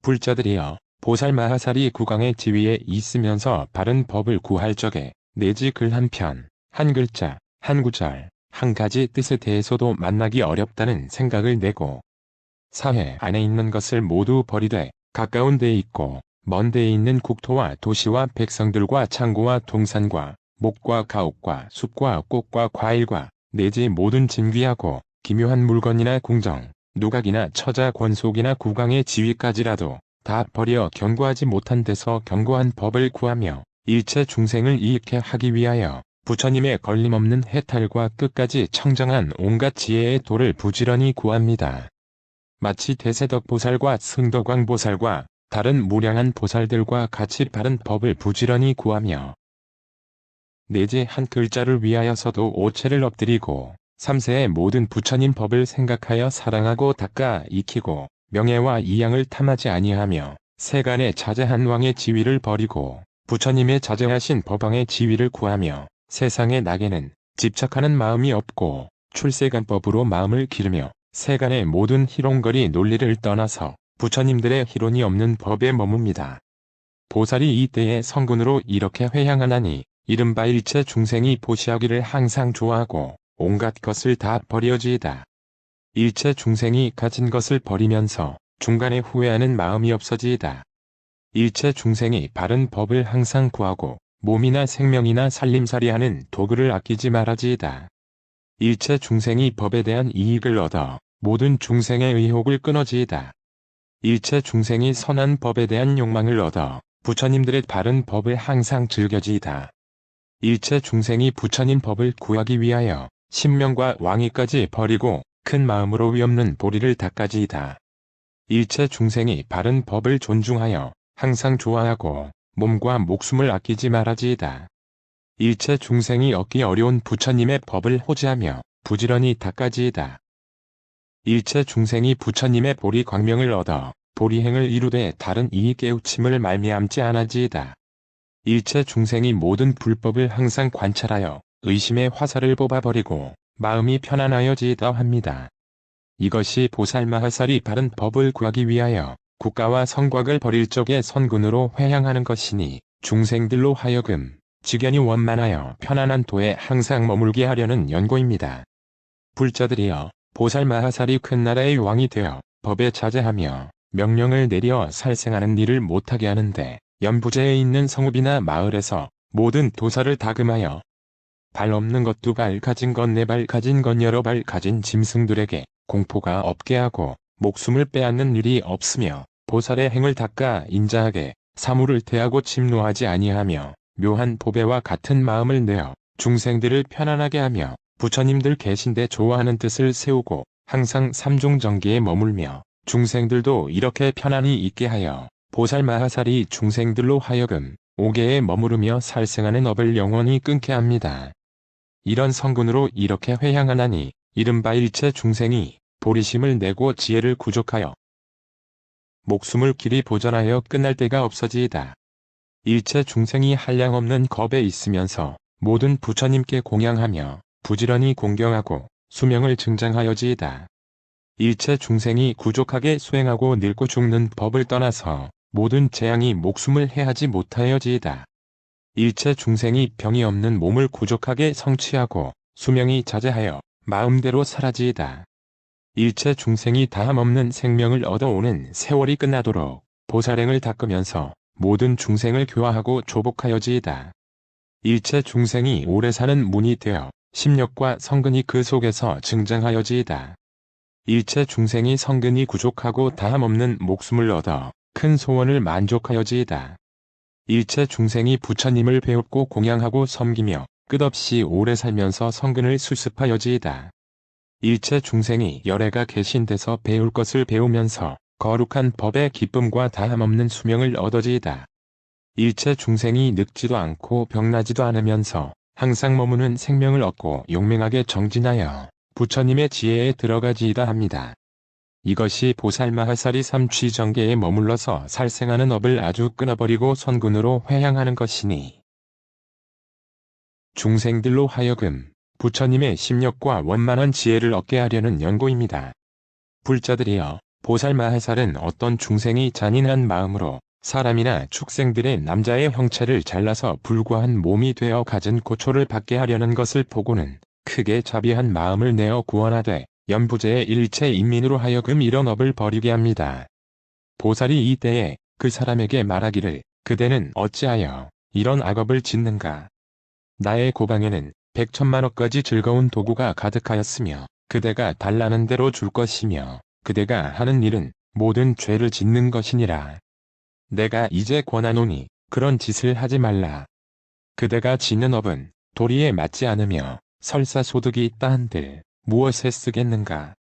불자들이여, 보살마하살이 구강의 지위에 있으면서 바른 법을 구할 적에 내지 글 한 편, 한 글자, 한 구절, 한 가지 뜻에 대해서도 만나기 어렵다는 생각을 내고 사회 안에 있는 것을 모두 버리되 가까운 데에 있고 먼 데에 있는 국토와 도시와 백성들과 창고와 동산과 목과 가옥과 숲과 꽃과 과일과 내지 모든 진귀하고 기묘한 물건이나 궁정, 누각이나 처자 권속이나 국왕의 지위까지라도 다 버려 견고하지 못한 데서 견고한 법을 구하며 일체 중생을 이익해 하기 위하여 부처님의 걸림없는 해탈과 끝까지 청정한 온갖 지혜의 도를 부지런히 구합니다. 마치 대세덕보살과 승덕왕보살과 다른 무량한 보살들과 같이 바른 법을 부지런히 구하며 내지 한 글자를 위하여서도 오체를 엎드리고 삼세의 모든 부처님 법을 생각하여 사랑하고 닦아 익히고 명예와 이양을 탐하지 아니하며 세간의 자제한 왕의 지위를 버리고 부처님의 자제하신 법왕의 지위를 구하며 세상의 낙에는 집착하는 마음이 없고 출세간법으로 마음을 기르며 세간의 모든 희롱거리 논리를 떠나서 부처님들의 희론이 없는 법에 머뭅니다. 보살이 이때의 성군으로 이렇게 회향하나니 이른바 일체 중생이 보시하기를 항상 좋아하고 온갖 것을 다 버려지이다. 일체 중생이 가진 것을 버리면서 중간에 후회하는 마음이 없어지이다. 일체 중생이 바른 법을 항상 구하고 몸이나 생명이나 살림살이하는 도구를 아끼지 말아지이다. 일체 중생이 법에 대한 이익을 얻어 모든 중생의 의혹을 끊어지이다. 일체 중생이 선한 법에 대한 욕망을 얻어 부처님들의 바른 법을 항상 즐겨지이다. 일체 중생이 부처님 법을 구하기 위하여 신명과 왕위까지 버리고 큰 마음으로 위없는 보리를 닦아지이다. 일체 중생이 바른 법을 존중하여 항상 좋아하고 몸과 목숨을 아끼지 말아지이다. 일체 중생이 얻기 어려운 부처님의 법을 호지하며 부지런히 닦아지이다. 일체 중생이 부처님의 보리 광명을 얻어 보리행을 이루되 다른 이익 깨우침을 말미암지 않아지이다. 일체 중생이 모든 불법을 항상 관찰하여 의심의 화살을 뽑아버리고 마음이 편안하여지이다 합니다. 이것이 보살마하살이 바른 법을 구하기 위하여 국가와 성곽을 버릴 적의 선군으로 회향하는 것이니 중생들로 하여금 직연히 원만하여 편안한 도에 항상 머물게 하려는 연고입니다. 불자들이여, 보살마하살이 큰 나라의 왕이 되어 법에 자제하며 명령을 내려 살생하는 일을 못하게 하는데 연부제에 있는 성읍이나 마을에서 모든 도사를 다금하여 발 없는 것 2발 가진 것 4발 가진 것 여러 발 가진 짐승들에게 공포가 없게 하고 목숨을 빼앗는 일이 없으며 보살의 행을 닦아 인자하게 사물을 대하고 침노하지 아니하며 묘한 보배와 같은 마음을 내어 중생들을 편안하게 하며 부처님들 계신데 좋아하는 뜻을 세우고 항상 삼중정계에 머물며 중생들도 이렇게 편안히 있게 하여 보살마하살이 중생들로 하여금 오계에 머무르며 살생하는 업을 영원히 끊게 합니다. 이런 성군으로 이렇게 회향하나니 이른바 일체 중생이 보리심을 내고 지혜를 구족하여 목숨을 길이 보전하여 끝날 때가 없어지이다. 일체 중생이 한량없는 겁에 있으면서 모든 부처님께 공양하며 부지런히 공경하고 수명을 증장하여지이다. 일체 중생이 구족하게 수행하고 늙고 죽는 법을 떠나서 모든 재앙이 목숨을 해하지 못하여지이다. 일체 중생이 병이 없는 몸을 구족하게 성취하고 수명이 자제하여 마음대로 사라지이다. 일체 중생이 다함없는 생명을 얻어오는 세월이 끝나도록 보살행을 닦으면서 모든 중생을 교화하고 조복하여지이다. 일체 중생이 오래 사는 문이 되어 심력과 성근이 그 속에서 증장하여지이다. 일체 중생이 성근이 구족하고 다함없는 목숨을 얻어 큰 소원을 만족하여지이다. 일체 중생이 부처님을 배웁고 공양하고 섬기며 끝없이 오래 살면서 성근을 수습하여지이다. 일체 중생이 열애가 계신 데서 배울 것을 배우면서 거룩한 법의 기쁨과 다함없는 수명을 얻어지이다. 일체 중생이 늙지도 않고 병나지도 않으면서 항상 머무는 생명을 얻고 용맹하게 정진하여 부처님의 지혜에 들어가지이다 합니다. 이것이 보살마하살이 삼취정계에 머물러서 살생하는 업을 아주 끊어버리고 선군으로 회향하는 것이니 중생들로 하여금 부처님의 심력과 원만한 지혜를 얻게 하려는 연고입니다. 불자들이여, 보살마하살은 어떤 중생이 잔인한 마음으로 사람이나 축생들의 남자의 형체를 잘라서 불과한 몸이 되어 가진 고초를 받게 하려는 것을 보고는 크게 자비한 마음을 내어 구원하되 연부제의 일체 인민으로 하여금 이런 업을 벌이게 합니다. 보살이 이때에 그 사람에게 말하기를 그대는 어찌하여 이런 악업을 짓는가. 나의 고방에는 100천만억까지 즐거운 도구가 가득하였으며 그대가 달라는 대로 줄 것이며 그대가 하는 일은 모든 죄를 짓는 것이니라. 내가 이제 권하노니 그런 짓을 하지 말라. 그대가 짓는 업은 도리에 맞지 않으며 설사 소득이 있다 한들 무엇에 쓰겠는가.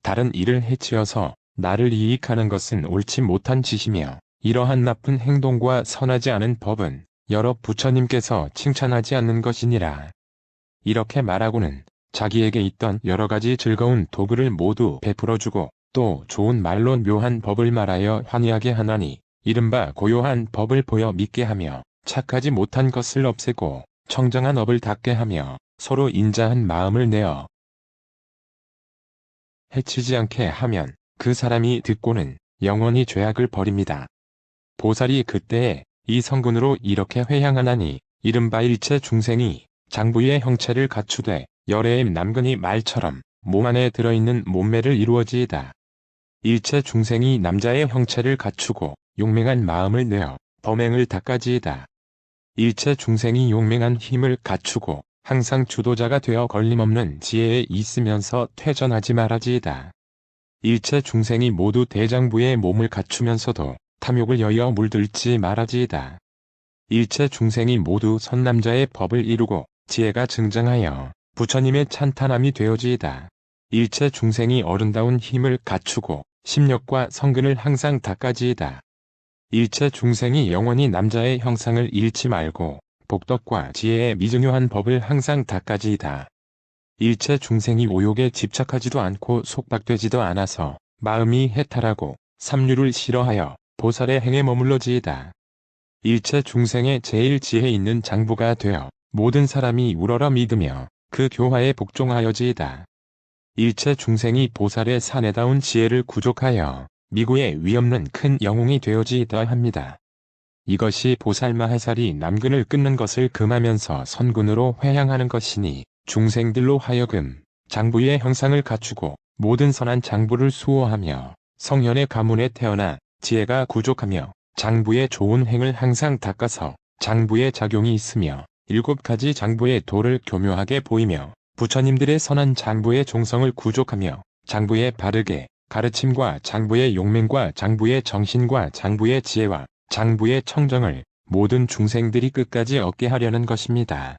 다른 일을 해치어서 나를 이익하는 것은 옳지 못한 짓이며 이러한 나쁜 행동과 선하지 않은 법은 여러 부처님께서 칭찬하지 않는 것이니라. 이렇게 말하고는 자기에게 있던 여러 가지 즐거운 도구를 모두 베풀어주고 또 좋은 말로 묘한 법을 말하여 환희하게 하나니 이른바 고요한 법을 보여 믿게 하며 착하지 못한 것을 없애고 청정한 업을 닦게 하며 서로 인자한 마음을 내어 해치지 않게 하면 그 사람이 듣고는 영원히 죄악을 버립니다. 보살이 그때에 이 성군으로 이렇게 회향하나니 이른바 일체 중생이 장부의 형체를 갖추되 열애의 남근이 말처럼 몸 안에 들어있는 몸매를 이루어지이다. 일체 중생이 남자의 형체를 갖추고 용맹한 마음을 내어 범행을 닦아지이다. 일체 중생이 용맹한 힘을 갖추고 항상 주도자가 되어 걸림없는 지혜에 있으면서 퇴전하지 말아지이다. 일체 중생이 모두 대장부의 몸을 갖추면서도 탐욕을 여여 물들지 말아지이다. 일체 중생이 모두 선남자의 법을 이루고 지혜가 증장하여 부처님의 찬탄함이 되어지이다. 일체 중생이 어른다운 힘을 갖추고 심력과 성근을 항상 닦아지이다. 일체 중생이 영원히 남자의 형상을 잃지 말고 복덕과 지혜의 미증요한 법을 항상 닦아지이다. 일체 중생이 오욕에 집착하지도 않고 속박되지도 않아서 마음이 해탈하고 삼류를 싫어하여 보살의 행에 머물러지이다. 일체 중생의 제일 지혜 있는 장부가 되어 모든 사람이 우러러 믿으며 그 교화에 복종하여지이다. 일체 중생이 보살의 사내다운 지혜를 구족하여 미구에 위없는 큰 영웅이 되어지이다 합니다. 이것이 보살마하살이 남근을 끊는 것을 금하면서 선군으로 회향하는 것이니 중생들로 하여금 장부의 형상을 갖추고 모든 선한 장부를 수호하며 성현의 가문에 태어나 지혜가 구족하며 장부의 좋은 행을 항상 닦아서 장부의 작용이 있으며 7가지 장부의 도를 교묘하게 보이며 부처님들의 선한 장부의 종성을 구족하며 장부의 바르게 가르침과 장부의 용맹과 장부의 정신과 장부의 지혜와 장부의 청정을 모든 중생들이 끝까지 얻게 하려는 것입니다.